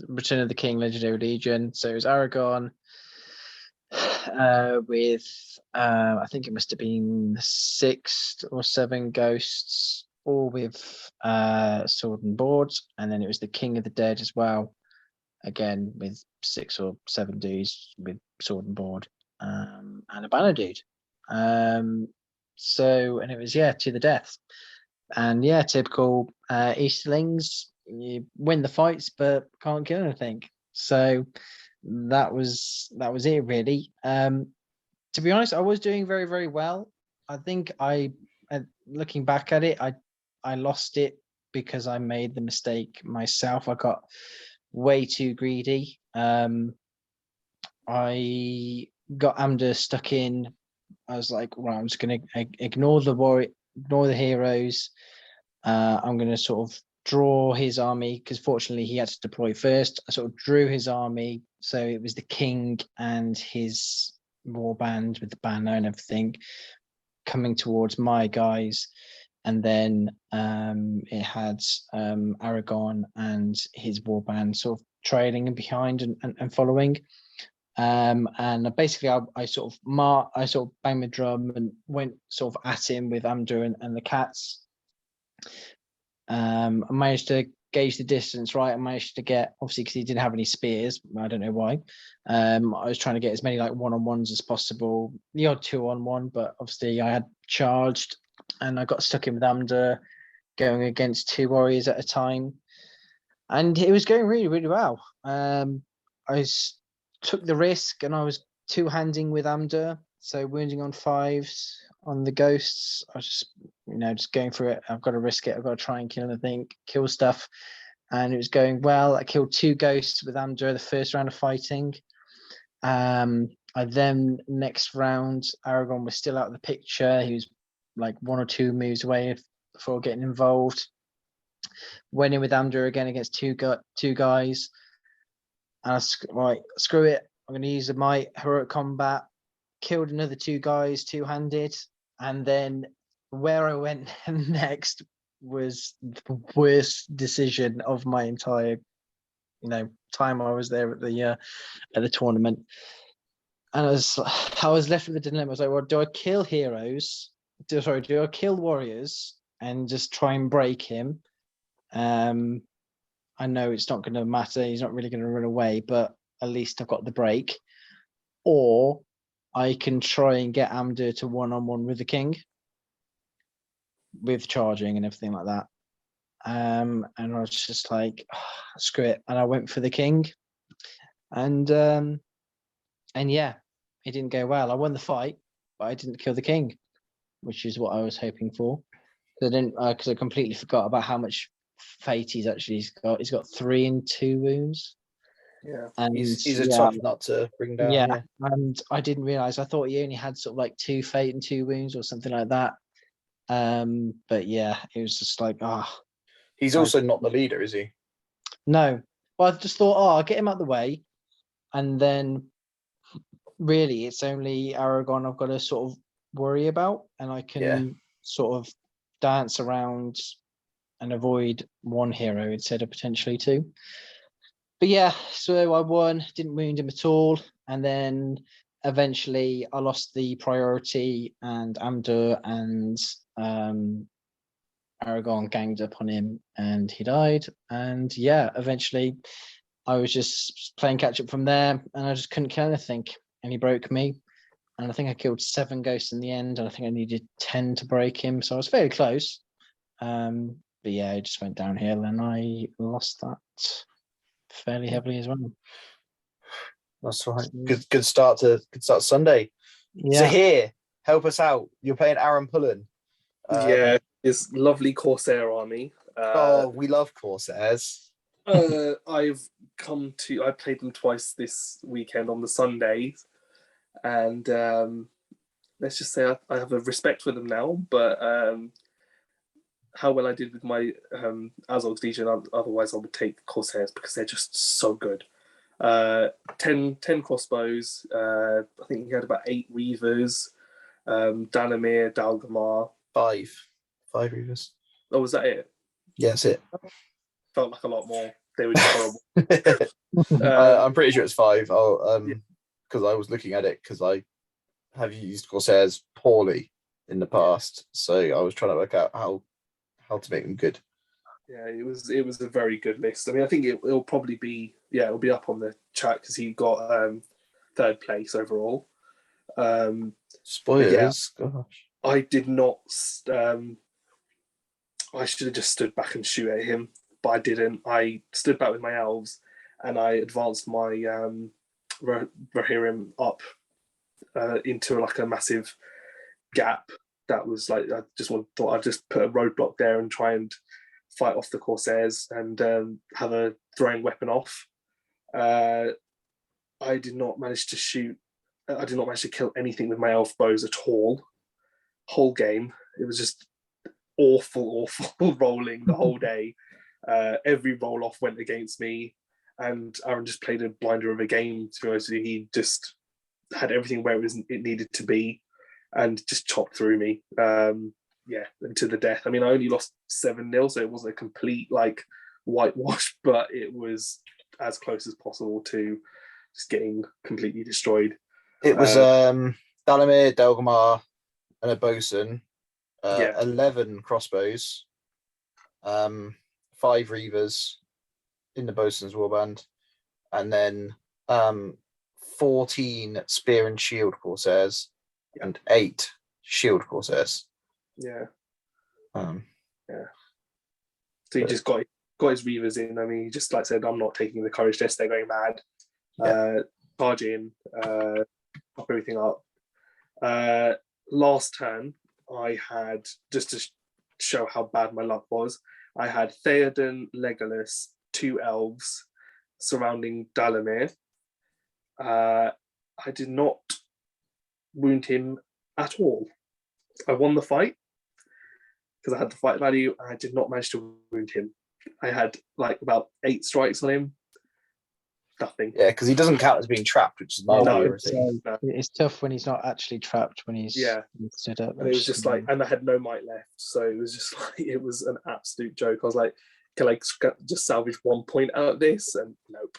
Return of the King Legendary Legion. So it was Aragon with I think it must have been 6 or 7 ghosts, all with sword and boards, and then it was the King of the Dead as well, again with 6 or 7 dudes with sword and board, and a banner dude. So, and it was to the death, and typical Easterlings. You win the fights, but can't kill anything. So that was it, really. To be honest, I was doing very, very well. I think looking back at it, I lost it because I made the mistake myself. I got way too greedy. I got Amda stuck in. I was like, right, I'm just going to ignore the heroes. I'm going to sort of draw his army, because fortunately he had to deploy first. I sort of drew his army, so it was the king and his warband with the banner and everything coming towards my guys, and then it had Aragon and his warband sort of trailing behind and following. And basically I sort of banged my drum and went sort of at him with Amdur and the cats. I managed to gauge the distance right. I managed to get, obviously because he didn't have any spears, I don't know why. I was trying to get as many like 1-on-1s as possible, the odd 2-on-1, but obviously I had charged and I got stuck in with Amdur going against 2 warriors at a time, and it was going really, really well. I took the risk and I was 2-handing with Amdur, so wounding on 5s on the ghosts. I was just going through it. I've got to risk it. I've got to try and kill stuff. And it was going well. I killed 2 ghosts with Amdur the first round of fighting. I then, next round, Aragon was still out of the picture. He was like 1 or 2 moves away before getting involved. Went in with Amdur again against 2 guys. And I was right, screw it. I'm going to use my heroic combat. Killed another 2 guys 2-handed, and then where I went next was the worst decision of my entire time I was there at the tournament. And I was left with a dilemma. I was like, well, do I kill heroes? Do I kill warriors and just try and break him? I know it's not going to matter. He's not really going to run away, but at least I've got the break. Or I can try and get Amdur to one-on-one with the king, with charging and everything like that. And I was just like, screw it. And I went for the king. And yeah, it didn't go well. I won the fight, but I didn't kill the king, which is what I was hoping for. Because I completely forgot about how much fate he's got. He's got 3 and 2 wounds. Yeah, and he's a tough nut to bring down. Yeah, and I didn't realize. I thought he only had sort of like 2 fate and 2 wounds or something like that. But yeah, it was just like, he's also not the leader, is he? No. Well, I just thought, I'll get him out of the way, and then really it's only Aragon I've got to sort of worry about, and I can sort of dance around and avoid 1 hero instead of potentially 2. But yeah, so I won, didn't wound him at all, and then eventually I lost the priority, and Amdur and Aragon ganged up on him, and he died. And yeah, eventually I was just playing catch up from there, and I just couldn't kill anything, and he broke me. And I think I killed 7 ghosts in the end, and I think I needed 10 to break him, so I was fairly close. But yeah, it just went downhill, and I lost that fairly heavily as well. That's right. Good start Sunday. Yeah. Zahir, help us out. You're playing Aaron Pullen. His lovely Corsair army. We love Corsairs. I played them twice this weekend on the Sundays, and let's just say I have a respect for them now, but how well I did with my Azog's Legion, otherwise I would take Corsairs because they're just so good. 10 crossbows, I think he had about 8 Reavers, Dalamir, Dalgamar. 5 Reavers. Oh, was that it? Yeah, that's it. Felt like a lot more. They were just horrible. I'm pretty sure it's 5. Because I was looking at it because I have used Corsairs poorly in the past, so I was trying to work out how to make them good. Yeah, it was a very good list. I mean, I think it'll probably be it'll be up on the chat because he got 3rd place overall. Spoilers, gosh. I did not. I should have just stood back and shoot at him, but I didn't. I stood back with my elves, and I advanced my Rohirrim up into like a massive gap. That was like I thought I'd just put a roadblock there and try and fight off the Corsairs and have a throwing weapon off. I did not manage to shoot. I did not manage to kill anything with my elf bows at all. Whole game, it was just awful rolling the whole day. Every roll off went against me, and Aaron just played a blinder of a game. To be honest with you, he just had everything where it needed to be, and just chopped through me. And to the death. I mean, I only lost 7-0, so it wasn't a complete like whitewash, but it was as close as possible to just getting completely destroyed. It was Dalamir, Delgamar, and a bosun. 11 crossbows, 5 Reavers in the bosun's warband, and then 14 spear and shield Corsairs and 8 shield Corsairs. So he just got his Reavers in. I mean, he just like said, I'm not taking the courage test, they're going mad. Charge in, pop everything up. Last turn, I had, just to show how bad my luck was, I had Theoden, Legolas, 2 elves surrounding Dalamir. I did not wound him at all. I won the fight because I had the fight value, and I did not manage to wound him. I had like about 8 strikes on him. Nothing. Yeah, because he doesn't count as being trapped, which is mildly irritating. It's tough when he's not actually trapped, when he's stood up. And it was just like, and I had no might left, so it was just like, it was an absolute joke. I was like, can like just salvage 1 point out of this, and nope.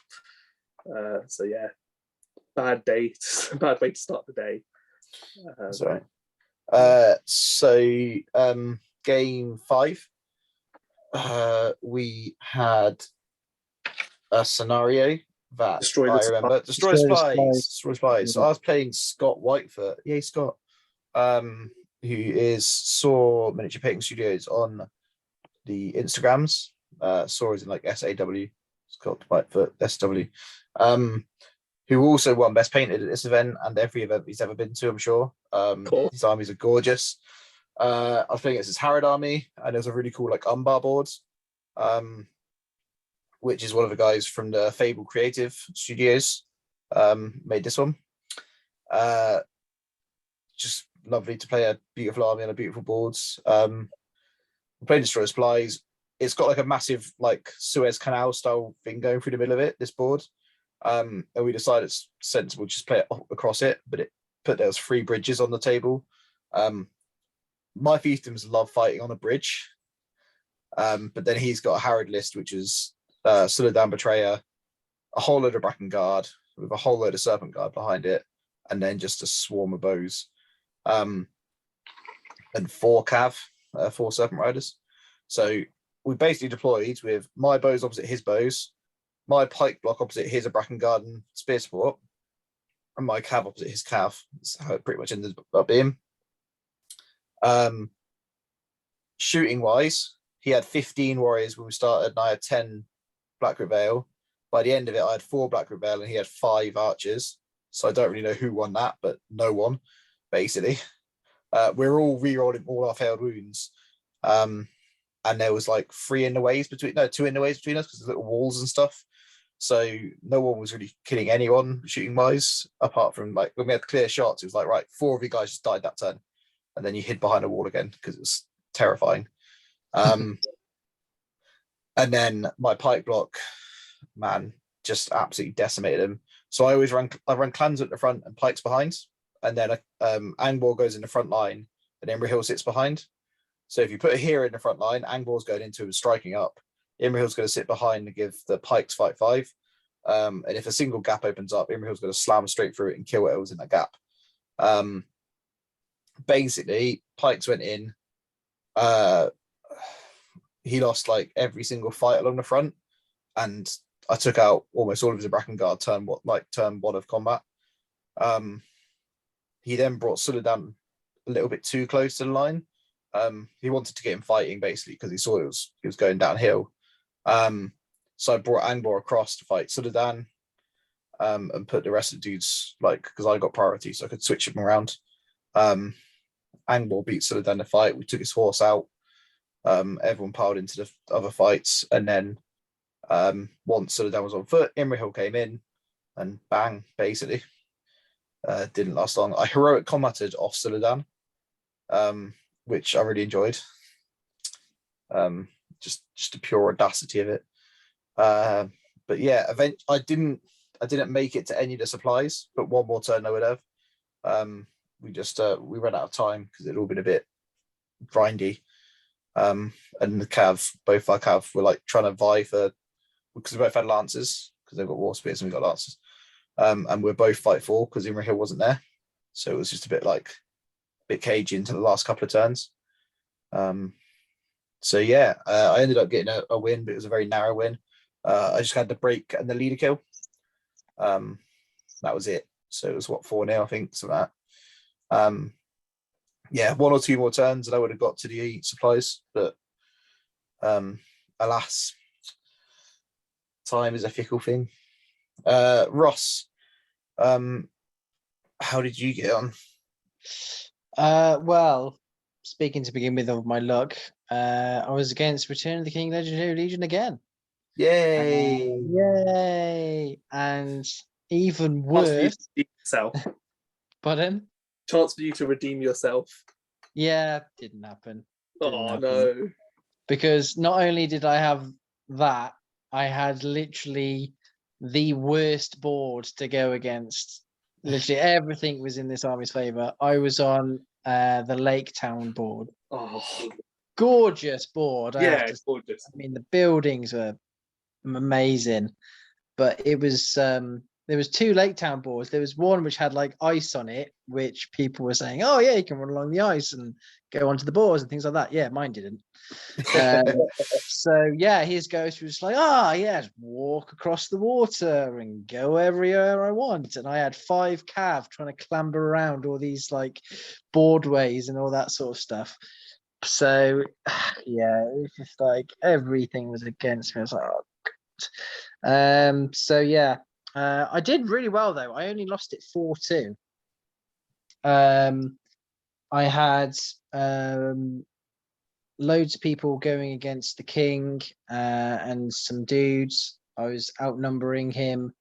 So yeah, bad day, bad way to start the day. That's right. Game 5, we had a scenario that I remember. Destroy Spies. So I was playing Scott Whitefoot. Yay, Scott. Who is Saw Miniature Painting Studios on the Instagrams. Saw is in like SAW, Scott Whitefoot, SW. Who also won Best Painted at this event and every event he's ever been to, I'm sure. Cool. His armies are gorgeous. I think it's his Harrod army, and there's a really cool like Umbar board, which is one of the guys from the Fable Creative Studios made this one. Just lovely to play a beautiful army on a beautiful boards. We're playing Destroy Supplies. It's got like a massive like Suez Canal style thing going through the middle of it, this board. And we decided it's sensible to just play it across it, but there was 3 bridges on the table. My fiefdoms love fighting on a bridge, but then he's got a Harrod list, which is Suladan Betrayer, a whole load of Bracken Guard with a whole load of Serpent Guard behind it, and then just a swarm of bows, and 4 cav, 4 Serpent Riders. So we basically deployed with my bows opposite his bows, my pike block opposite his Bracken Guard and Spear Support, and my cav opposite his cav. That's how it pretty much ended up being. Shooting wise, he had 15 warriors when we started, and I had 10 Blackroot Vale. By the end of it, I had 4 Blackroot Vale, and he had 5 archers. So I don't really know who won that, but no one, basically. We're all re-rolling all our failed wounds. And there was like 2 in the ways between us because there's little walls and stuff. So no one was really killing anyone shooting wise, apart from like when we had clear shots, it was like, right, 4 of you guys just died that turn. And then you hid behind a wall again because it was terrifying. And then my pike block, man, just absolutely decimated him. So I run clans at the front and pikes behind, and then Angbor goes in the front line, and Imrahil sits behind. So if you put a hero in the front line, Angbor's going into him striking up. Imrahil's going to sit behind and give the pikes fight 5. And if a single gap opens up, Imrahil's going to slam straight through it and kill whatever's in that gap. Basically, pikes went in. He lost like every single fight along the front, and I took out almost all of his Bracken Guard turn 1 of combat. He then brought Suladan a little bit too close to the line. He wanted to get him fighting basically because he saw it was going downhill. So I brought Angbor across to fight Suladan, and put the rest of the dudes like because I got priority, so I could switch him around. Angbor beat Suladan in the fight. We took his horse out. Everyone piled into the other fights, and then once Suladan was on foot, Imrahil came in, and bang, basically. Didn't last long. I heroic combated off Suladan, which I really enjoyed. Just the pure audacity of it. But yeah, I didn't make it to any of the supplies, but 1 more turn I would have. We ran out of time because it'd all been a bit grindy. And both our cav were like trying to vie for, because we both had lancers because they've got war spears and we got lancers. And we're both fight 4 because Imrahil wasn't there. So it was just a bit cagey into the last couple of turns. So yeah, I ended up getting a win, but it was a very narrow win. I just had the break and the leader kill. That was it. So it was 4-0, I think, so that. Yeah, 1 or 2 more turns and I would have got to the supplies, but alas, time is a fickle thing. Ross, how did you get on? Well, speaking to begin with of my luck, I was against Return of the King Legendary Legion again. Yay! Yay! And even worse. Pardon? Chance for you to redeem yourself. Yeah, didn't happen. No. Because not only did I have that, I had literally the worst board to go against. Literally everything was in this army's favour. I was on the Lake Town board. Oh. gorgeous board. I have Yeah, to, gorgeous. I mean, the buildings were amazing, but it was there was two Lake Town boards. There was one which had like ice on it, which people were saying, "Oh yeah, you can run along the ice and go onto the boards and things like that." Yeah, mine didn't. So yeah, his ghost was like, "Ah, yeah, just walk across the water and go everywhere I want." And I had 5 cav trying to clamber around all these like boardways and all that sort of stuff. So yeah, it was just like everything was against me. I was like, oh. So yeah, I did really well though. I only lost it 4-2. I had loads of people going against the king and some dudes. I was outnumbering him.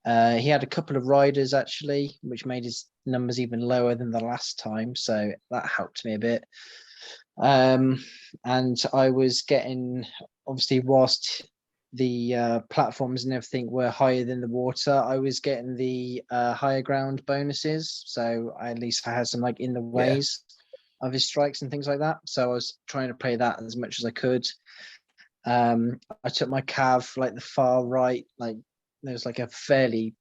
He had a couple of riders actually, which made his numbers even lower than the last time, so that helped me a bit. And I was getting, obviously, whilst the platforms and everything were higher than the water, I was getting the higher ground bonuses, so at least I had some like in the ways of his strikes and things like that. So I was trying to play that as much as I could. I took my cav like the far right, like there was like a fairly,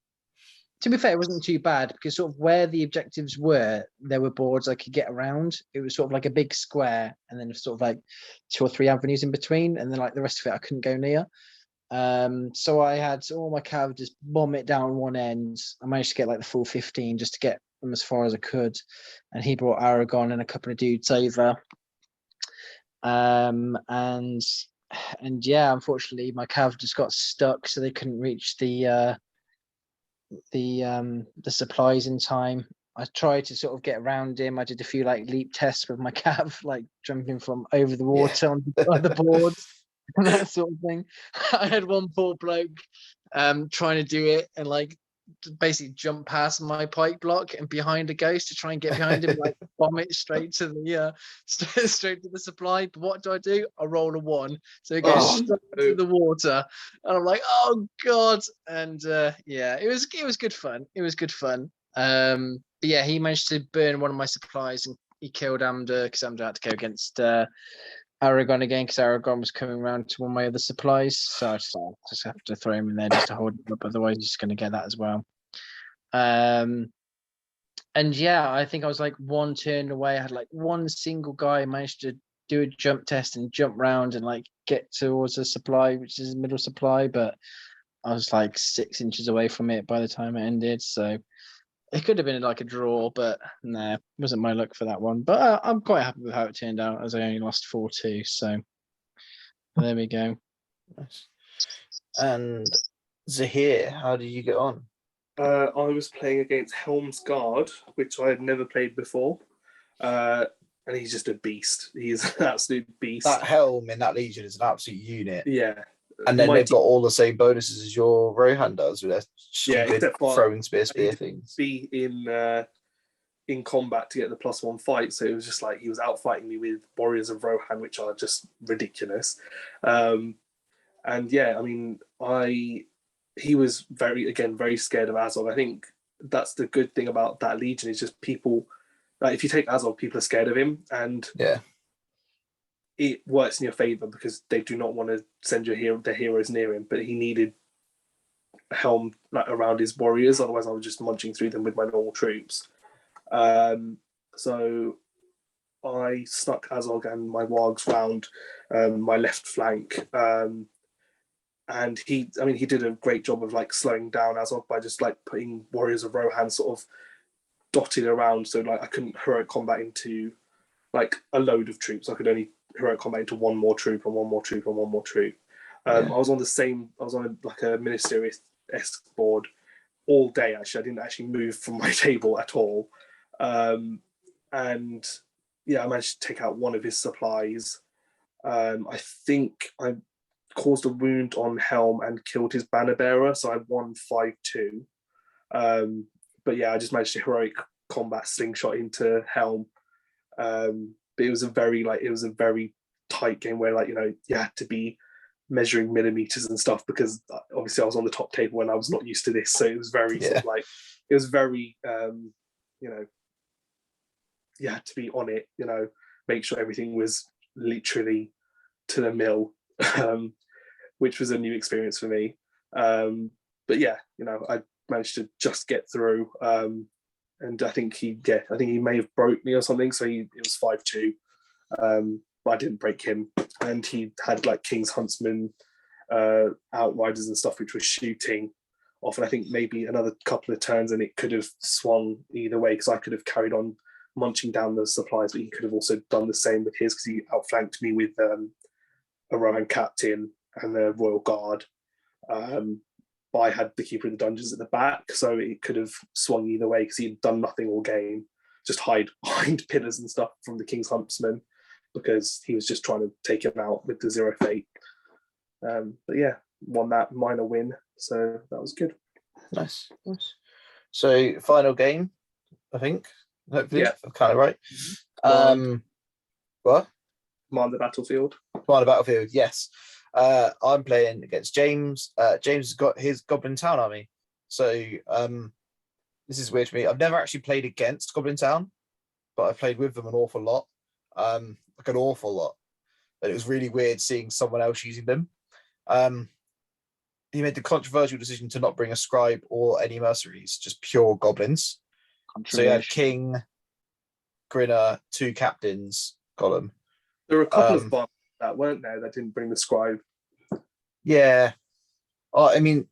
to be fair, it wasn't too bad because sort of where the objectives were, there were boards I could get around. It was sort of like a big square and then sort of like 2 or 3 avenues in between, and then like the rest of it I couldn't go near. So I had all my cav just bomb it down one end. I managed to get like the full 15 just to get them as far as I could, and he brought Aragon and a couple of dudes over. And yeah, unfortunately my cav just got stuck, so they couldn't reach the supplies in time. I tried to sort of get around him. I did a few like leap tests with my cav, like jumping from over the water on the boards and that sort of thing. I had one poor bloke trying to do it and like basically jump past my pike block and behind a ghost to try and get behind him, like bomb it straight to the straight to the supply. But what do? I roll a 1, so it goes straight into the water, and I'm like, oh god. And yeah, it was good fun. It was good fun. But yeah, he managed to burn one of my supplies and he killed Amder because Amder had to go against Aragon again because Aragon was coming around to one of my other supplies. So I just have to throw him in there just to hold him up. Otherwise, he's just going to get that as well. And yeah, I think I was like 1 turn away. I had like one single guy managed to do a jump test and jump round and like get towards a supply, which is middle supply. But I was like 6 inches away from it by the time it ended. So it could have been like a draw, but no, it wasn't my luck for that one. But I'm quite happy with how it turned out, as I only lost 4-2. So there we go. Nice. And Zahir, how did you get on? I was playing against Helm's Guard, which I had never played before. And he's just a beast. He's an absolute beast. That Helm in that Legion is an absolute unit. Yeah. And then they've got all the same bonuses as your Rohan does with their stupid throwing spear things. Be in combat to get the +1 fight, so it was just like he was out fighting me with Warriors of Rohan, which are just ridiculous. And yeah, I mean, he was very scared of Azog. I think that's the good thing about that Legion is just people, like if you take Azog, people are scared of him, and it works in your favor because they do not want to send their heroes near him. But he needed a helm like around his warriors, otherwise I was just munching through them with my normal troops. So I snuck Azog and my wargs round my left flank, and he did a great job of like slowing down Azog by just like putting Warriors of Rohan sort of dotted around, so like I couldn't heroic combat into like a load of troops. I could only heroic combat into one more troop and one more troop and one more troop. I was on like a Ministerious-esque board all day. Actually, I didn't actually move from my table at all. And yeah, I managed to take out one of his supplies. I think I caused a wound on Helm and killed his banner bearer, so I won 5-2. But yeah, I just managed to heroic combat slingshot into Helm. But it was a very tight game where, like, you know, you had to be measuring millimeters and stuff because obviously I was on the top table and I was not used to this, so it was very sort of like, it was very you know, you had to be on it, you know, make sure everything was literally to the mill, which was a new experience for me. But yeah, I managed to just get through. And I think he may have broke me or something. So it was 5-2. But I didn't break him. And he had like King's Huntsman, Outriders and stuff, which was shooting off. And I think maybe another couple of turns and it could have swung either way, because I could have carried on munching down the supplies, but he could have also done the same with his, because he outflanked me with a Rohan Captain and the Royal Guard. But I had the Keeper of the Dungeons at the back, so it could have swung either way, because he had done nothing all game, just hide behind pillars and stuff from the King's Huntsman, because he was just trying to take him out with the 0 fate. But yeah, won that minor win, so that was good. Nice. So final game, I think. Hopefully, Yeah. I'm kind of right. What? Command the Battlefield. Command the Battlefield, yes. I'm playing against James. James has got his Goblin Town army. So this is weird for me. I've never actually played against Goblin Town, but I've played with them an awful lot. Like an awful lot. And it was really weird seeing someone else using them. He made the controversial decision to not bring a scribe or any mercenaries, just pure goblins. So he had King, Grinner, 2 captains, column. There were a couple of bombs that weren't there that didn't bring the scribe. Yeah. I mean,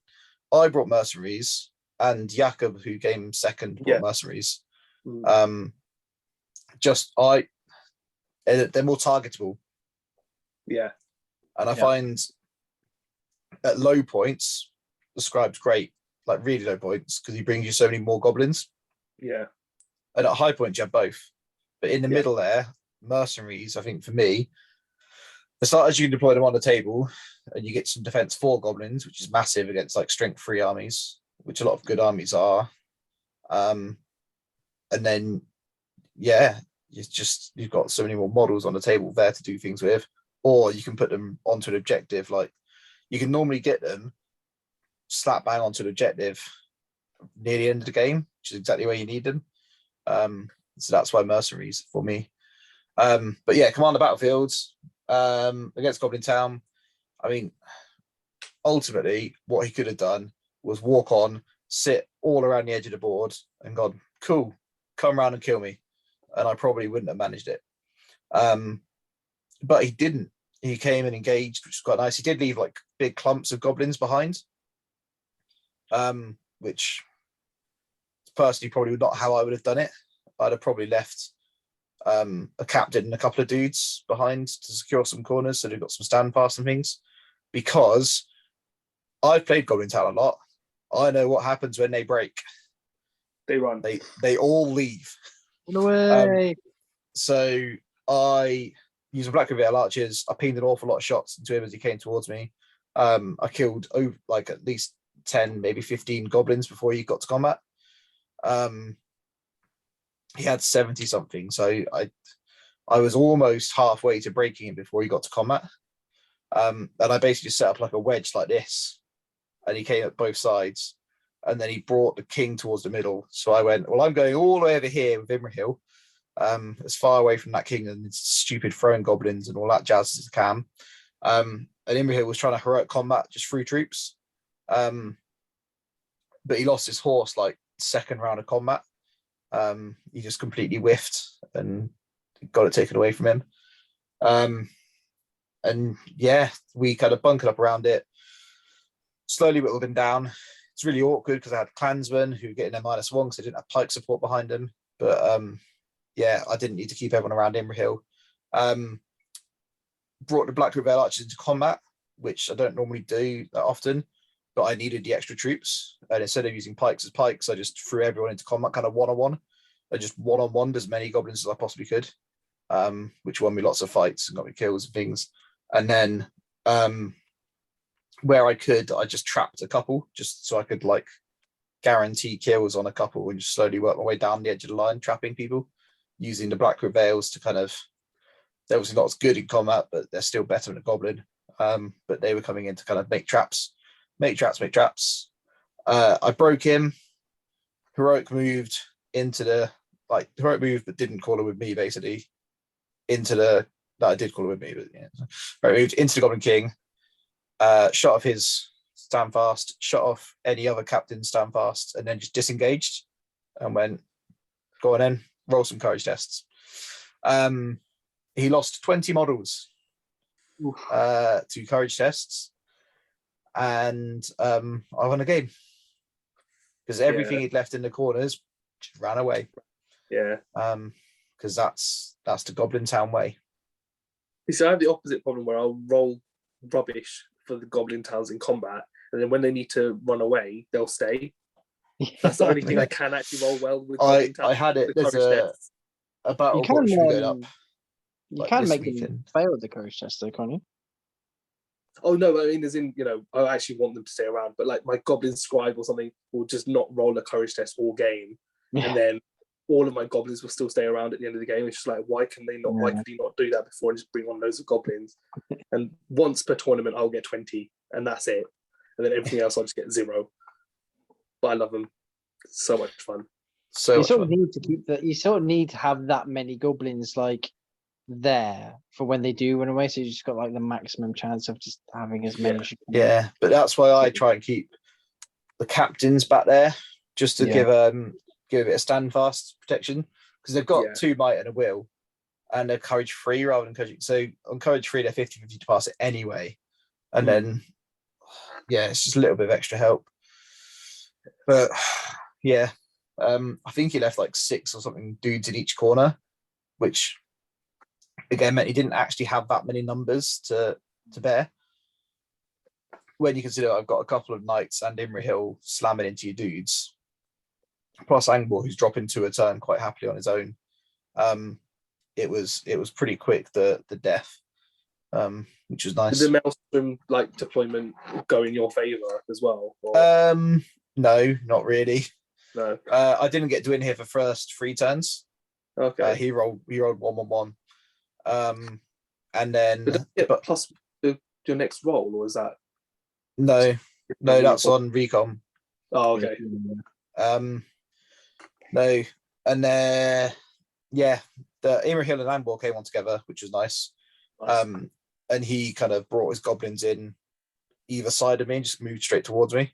I brought mercenaries, and Jakob, who came second, brought mercenaries. They're more targetable. Yeah. And I find at low points, the scribe's great, like really low points, because he brings you so many more goblins. Yeah. And at high points, you have both. But in the middle there, mercenaries, I think for me, the starters, you can deploy them on the table and you get some defense 4 goblins, which is massive against like strength 3 armies, which a lot of good armies are. And then, you've got so many more models on the table there to do things with, or you can put them onto an objective. Like you can normally get them slap bang onto an objective near the end of the game, which is exactly where you need them. So that's why mercenaries for me. But yeah, Command the Battlefield against Goblin Town. I mean, ultimately, what he could have done was walk on, sit all around the edge of the board, and gone, cool, come around and kill me. And I probably wouldn't have managed it. But he didn't. He came and engaged, which was quite nice. He did leave like big clumps of goblins behind, which personally probably not how I would have done it. I'd have probably left a captain and a couple of dudes behind to secure some corners, so they've got some stand pass and things. Because I've played Goblin Town a lot, I know what happens when they break. They run. They all leave. Run away. So I used Black Veil Archers. I pinged an awful lot of shots into him as he came towards me. I killed like at least 10, maybe 15 goblins before he got to combat. He had 70 something, so I was almost halfway to breaking him before he got to combat. And I basically set up like a wedge like this, and he came at both sides, and then he brought the king towards the middle. So I went, well, I'm going all the way over here with Imrahil, as far away from that king and its stupid throwing goblins and all that jazz as I can. And Imrahil was trying to heroic combat just through troops, but he lost his horse like second round of combat. He just completely whiffed and got it taken away from him. And yeah, we kind of bunkered up around it, slowly whittled him down. It's really awkward because I had clansmen who were getting their -1 because they didn't have pike support behind them. But yeah, I didn't need to keep everyone around Imrahil. Brought the Black Veil Archers into combat, which I don't normally do that often, but I needed the extra troops. And instead of using pikes as pikes, I just threw everyone into combat kind of one-on-one. I just one-on-one as many goblins as I possibly could, which won me lots of fights and got me kills and things. And then where I could, I just trapped a couple just so I could like guarantee kills on a couple and just slowly work my way down the edge of the line, trapping people, using the Black Veils to kind of, they're obviously not as good in combat, but they're still better than a goblin. But they were coming in to kind of make traps. I broke him. Heroic moved into the, heroic moved but didn't call it with me, basically, into the No, I did call it with me, but yeah. Right, moved into the Goblin King, shot off his stand fast, shot off any other captain stand fast, and then just disengaged and went, go on then, roll some courage tests. He lost 20 models to courage tests, and I won a game because everything he'd left in the corners just ran away. Yeah. Because that's the Goblin Town way. So I have the opposite problem where I'll roll rubbish for the Goblin Towns in combat, and then when they need to run away, they'll stay. That's the only thing I can actually roll well with Goblin Towns. I had it. There's a battle bot should be going up. You like can this make weekend. them fail the courage test, though, can't you? Oh no, I mean, as in, I actually want them to stay around, but like my Goblin Scribe or something will just not roll a courage test all game, and then all of my goblins will still stay around at the end of the game. It's just like, why can they not? Why could he not do that before and just bring on loads of goblins? And once per tournament, I'll get 20, and that's it. And then everything else, I'll just get 0. But I love them. It's so much fun. So you sort of need to keep that. You sort of need to have that many goblins like there for when they do run away. So you just got like the maximum chance of just having as many. Yeah, but that's why I try and keep the captains back there just to give it a stand fast protection, because they've got 2 might and a will, and they're courage 3 rather than courage. So on courage 3, they're 50-50 to pass it anyway, and then it's just a little bit of extra help. But I think he left like 6 or something dudes in each corner, which again meant he didn't actually have that many numbers to bear. When you consider I've got a couple of knights and Imri Hill slamming into your dudes, plus Angbor, who's dropping to a turn quite happily on his own, it was pretty quick, the death, which was nice. Did the Maelstrom deployment go in your favour as well? Or? No, not really. No. I didn't get to win here for first 3 turns. Okay. He rolled 1-1-1. And then but plus your next roll, or is that? No, that's on recon. Oh, okay. No, and the Imri Hill and Angbor came on together, which was nice. And he kind of brought his goblins in either side of me and just moved straight towards me.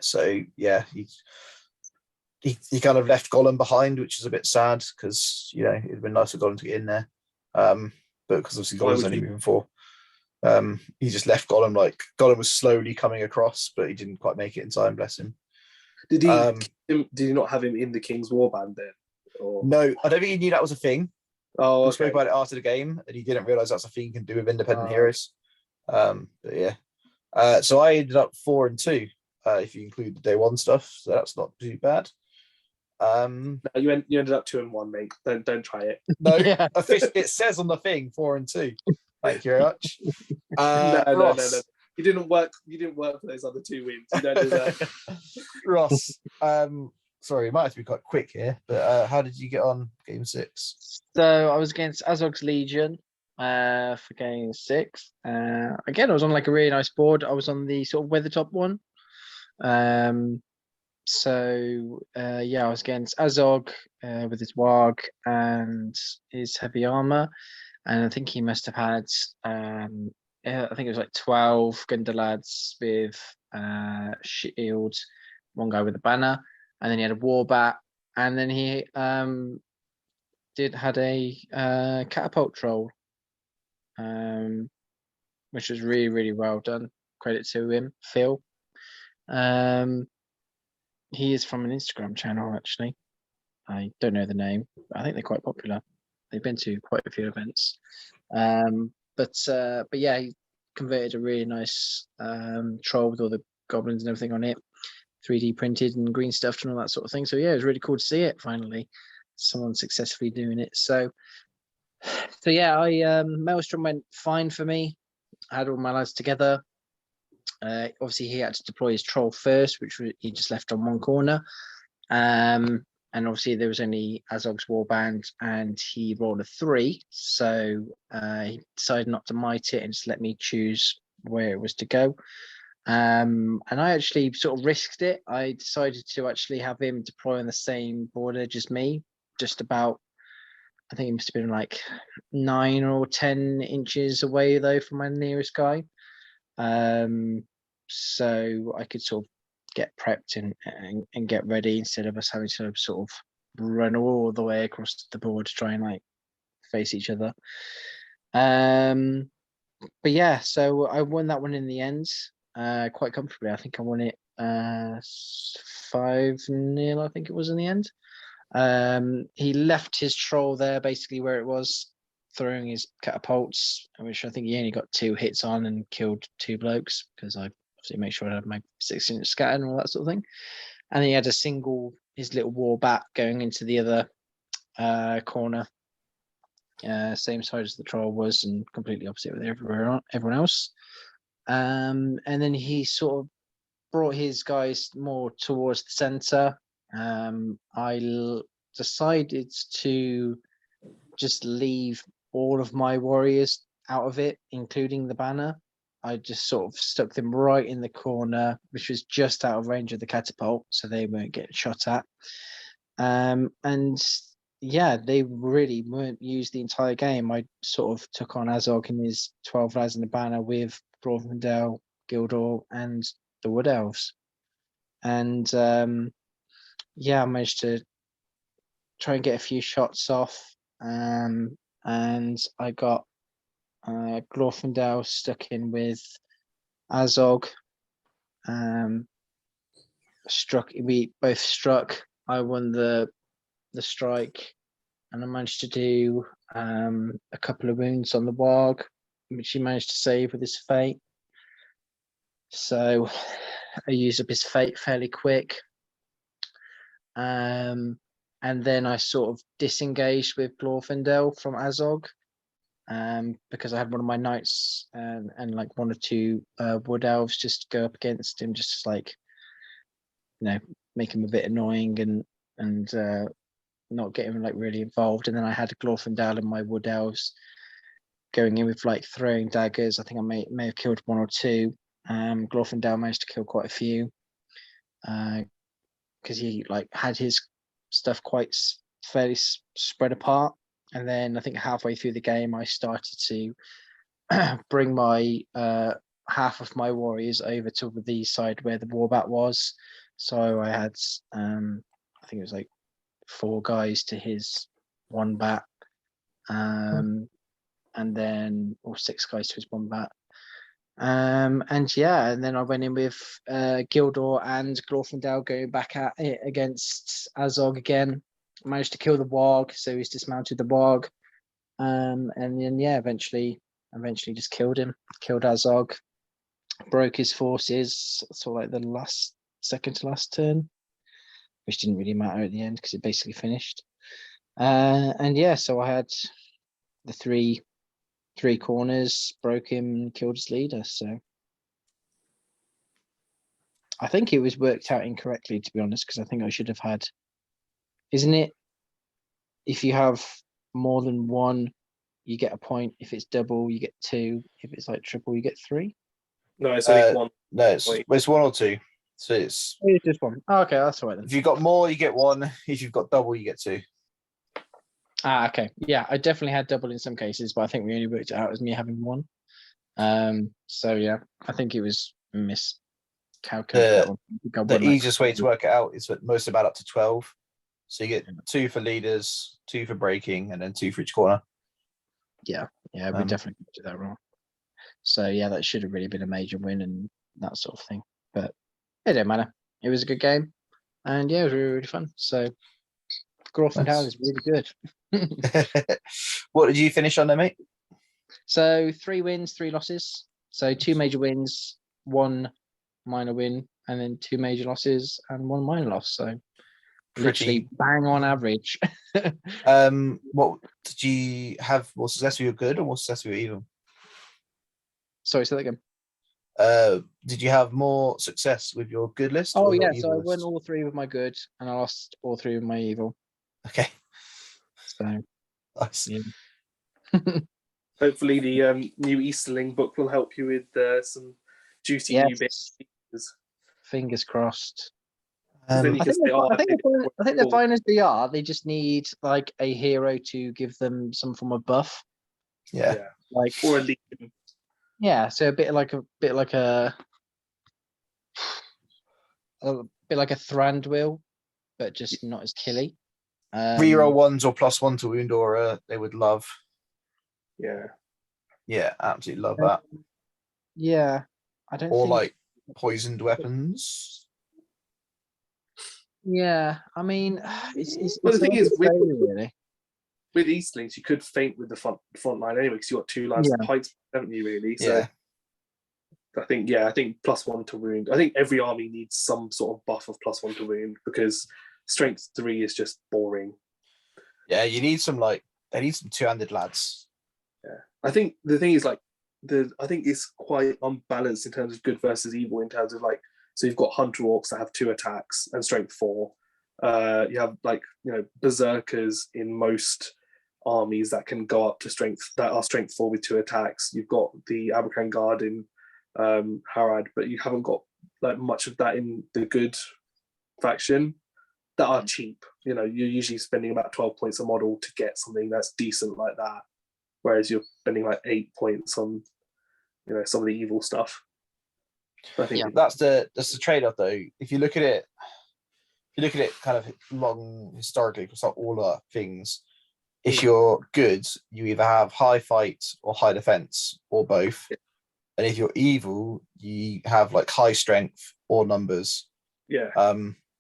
So yeah, he kind of left Gollum behind, which is a bit sad because it'd been nice for Gollum to get in there. But because obviously Gollum's only moving 4. He just left Gollum. Gollum was slowly coming across, but he didn't quite make it in time, bless him. Did he not have him in the King's Warband then? Or? No, I don't think he knew that was a thing. Oh, okay. We spoke about it after the game, and he didn't realise that's a thing you can do with independent heroes. But yeah. So I ended up 4-2, if you include the day 1 stuff. So that's not too bad. No, you ended up 2-1, mate. Don't try it. No, it says on the thing 4-2. Thank you very much. No. You didn't work for those other 2 wins. You don't do that. Ross, sorry, it might have to be quite quick here, but how did you get on game 6? So I was against Azog's Legion for game 6. Again, I was on a really nice board. I was on the sort of Weathertop one. I was against Azog with his Warg and his heavy armor, and I think he must have had I think it was 12 Gundalads with shield, one guy with a banner, and then he had a Warbat, and then he had a catapult troll, which was really, really well done. Credit to him, Phil. He is from an Instagram channel, actually. I don't know the name, but I think they're quite popular. They've been to quite a few events. But yeah, he converted a really nice troll with all the goblins and everything on it, 3D printed and green stuffed and all that sort of thing. So yeah, it was really cool to see it finally, someone successfully doing it. So yeah, Maelstrom went fine for me. I had all my lads together. Obviously, he had to deploy his troll first, which he just left on one corner. And obviously, there was only Azog's Warband, and he rolled a 3. So he decided not to might it and just let me choose where it was to go. And I actually sort of risked it. I decided to actually have him deploy on the same border as me, just about I think he must have been like 9 or 10 inches away though from my nearest guy. So I could sort of get prepped and get ready instead of us having to sort of run all the way across the board to try and like face each other. But yeah, so I won that one in the end, quite comfortably. I think I won it 5-0, I think it was in the end. He left his troll there basically where it was, throwing his catapults, which I think he only got 2 hits on and killed 2 blokes because I obviously make sure I had my 6-inch scatter and all that sort of thing. And he had his little war bat going into the other corner, same side as the troll was, and completely opposite with everyone else. And then he sort of brought his guys more towards the center. I decided to just leave all of my warriors out of it, including the banner. I just sort of stuck them right in the corner, which was just out of range of the catapult, so they weren't getting shot at. And yeah, they really weren't used the entire game. I sort of took on Azog and his 12 lads in the banner with Glorfindel, Gildor, and the Wood Elves. And yeah, I managed to try and get a few shots off. And I got Glorfindel stuck in with Azog. We both struck. I won the strike, and I managed to do a couple of wounds on the Warg, which he managed to save with his fate. So I used up his fate fairly quick. And then I sort of disengaged with Glorfindel from Azog, because I had one of my knights and like 1 or 2 wood elves just go up against him, just like, make him a bit annoying and not get him like really involved. And then I had Glorfindel and my wood elves going in with like throwing daggers. I think I may have killed 1 or 2. Glorfindel managed to kill quite a few because he like had his stuff quite fairly spread apart. And then I think halfway through the game, I started to bring my half of my warriors over to the side where the warbat was. So I had, I think it was like 4 guys to his 1 bat, and then, or 6 guys to his 1 bat. And yeah, and then I went in with Gildor and Glorfindel going back at it against Azog again. Managed to kill the Warg, so he's dismounted the Warg. And then yeah, eventually just killed him, killed Azog, broke his forces, sort of like the second to last turn, which didn't really matter at the end because it basically finished. And yeah, so I had the three corners, broke him, killed his leader. So I think it was worked out incorrectly, to be honest, because I think I should have had, isn't it, if you have more than 1, you get a point. If it's double, you get 2. If it's like triple, you get 3. No, it's only 1. No, it's 1 or 2. So it's just 1. Oh, okay, that's all right then. If you've got more, you get 1. If you've got double, you get 2. Okay. Yeah, I definitely had double in some cases, but I think we only worked it out as me having 1. So yeah, I think it was miscalculated. The easiest way to work it out is that most about up to 12. So you get 2 for leaders, 2 for breaking, and then 2 for each corner. Yeah, we definitely did that wrong. So yeah, that should have really been a major win and that sort of thing. But it didn't matter. It was a good game, and yeah, it was really, really fun. So Glorfindel is really good. What did you finish on there, mate? So 3 wins, 3 losses. So 2 major wins, 1 minor win, and then 2 major losses and 1 minor loss. So literally bang on average. What did you have? More success with your good or more success with your evil? Sorry, say that again. Did you have more success with your good list? Oh yeah, so I won all 3 with my good, and I lost all 3 with my evil. Okay. So nice. Yeah. Hopefully, the new Easterling book will help you with some juicy new bits. Fingers crossed. Then you I can think, say, oh, I think they're fine as they are. They just need like a hero to give them some form of buff. Yeah. Like, or a legion. yeah, so a bit like a Thranduil, but just not as killy. Reroll ones or +1 to wound aura, they would love. Yeah. Yeah, absolutely love that. Yeah, I don't Or think. like poisoned weapons. Yeah, I mean, it's Well, the thing hard is, to say, really. with Eastlings, you could feint with the front line anyway, because you've got 2 lines of pikes, haven't you, really? So Yeah. I think +1 to wound. I think every army needs some sort of buff of +1 to wound, because strength 3 is just boring. Yeah, you need some they need some 2-handed lads. Yeah. I think the thing is I think it's quite unbalanced in terms of good versus evil, in terms of so you've got hunter orcs that have 2 attacks and strength 4. You have berserkers in most armies that can go up to strength 4 with 2 attacks. You've got the Aberkan Guard in Harad, but you haven't got much of that in the good faction that are cheap. You're usually spending about 12 points a model to get something that's decent like that, whereas you're spending 8 points on some of the evil stuff. I think that's the trade-off though. If you look at it kind of long historically across all our things, if you're good, you either have high fight or high defense or both. And if you're evil, you have high strength or numbers. Yeah.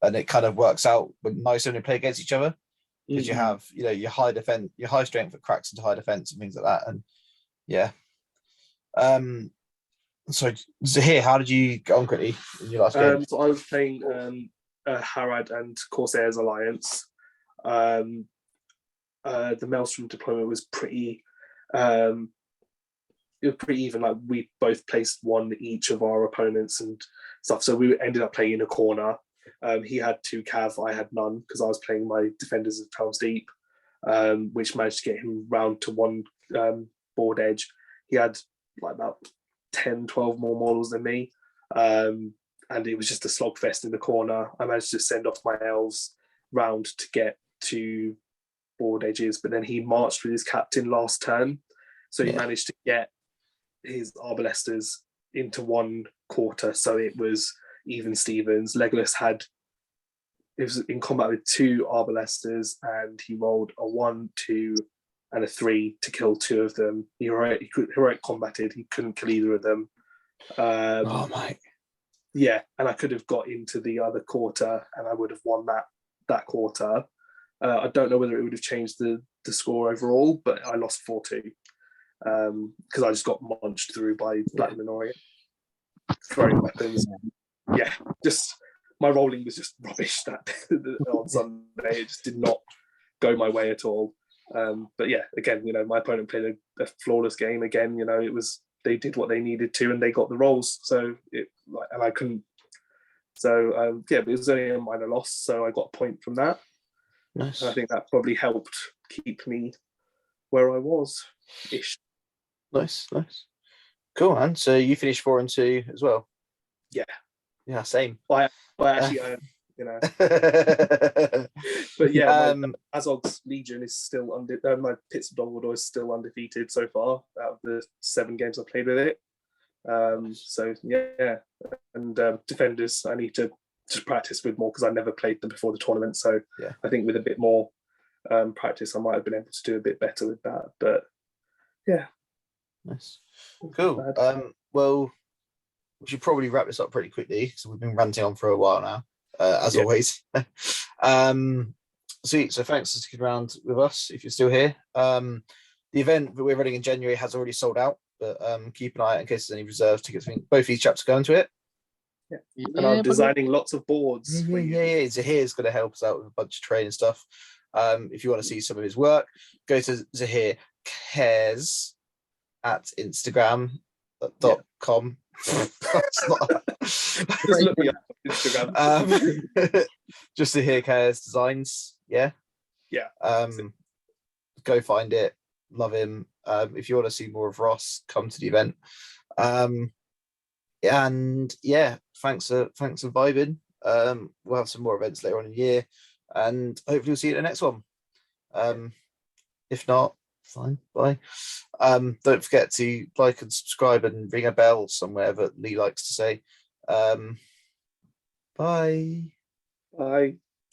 And it kind of works out nice when they play against each other, because you have your high defense, your high strength that cracks into high defense and things like that. And yeah. So Zahir, how did you get on quickly in your last game? So I was playing Harad and Corsairs Alliance. The Maelstrom deployment was pretty it was pretty even. We both placed 1 each of our opponents and stuff, so we ended up playing in a corner. He had 2 cav, I had none, because I was playing my defenders of Helm's Deep, which managed to get him round to 1 board edge. He had about 10, 12 more models than me, and it was just a slogfest in the corner. I managed to send off my elves round to get 2 board edges, but then he marched with his captain last turn, so he managed to get his Arbalesters into 1 quarter, so it was even Stevens. Legolas was in combat with 2 Arbalesters, and he rolled a 1, 2, and a 3 to kill 2 of them. He heroic combated. He couldn't kill either of them. Oh my! Yeah, and I could have got into the other quarter, and I would have won that quarter. I don't know whether it would have changed the score overall, but I lost 4-2 because I just got munched through by Black Minoria throwing weapons. Yeah, just my rolling was just rubbish that on Sunday. It just did not go my way at all. But yeah, again, my opponent played a flawless game. Again, they did what they needed to, and they got the rolls. So and I couldn't. So yeah, but it was only a minor loss, so I got a point from that. Nice. And I think that probably helped keep me where I was ish. Nice. Cool, man. So you finished 4-2 as well. Yeah, same. I actually, but yeah, my Azog's Legion is still my Pits of Dongwaldor is still undefeated so far out of the 7 games I've played with it. So yeah, and Defenders I need to just practice with more, because I never played them before the tournament. So yeah, I think with a bit more practice, I might have been able to do a bit better with that. But yeah, nice, cool. Well, we should probably wrap this up pretty quickly, because we've been ranting on for a while now, as always. Sweet. So thanks for sticking around with us if you're still here. The event that we're running in January has already sold out, but keep an eye out in case there's any reserve tickets. I think both these chaps go into it. Yeah. And I'm designing lots of boards. Yeah. Zahir's going to help us out with a bunch of training stuff. If you want to see some of his work, go to Zahir Cares at Instagram.com. That's not just look me up on Instagram. Just Zahir Cares Designs. Yeah. Go find it. Love him. If you want to see more of Ross, come to the event. And yeah, thanks for vibing. We'll have some more events later on in the year, and hopefully we'll see you in the next one. If not, fine, bye. Don't forget to like and subscribe and ring a bell somewhere that Lee likes to say. Bye. Bye.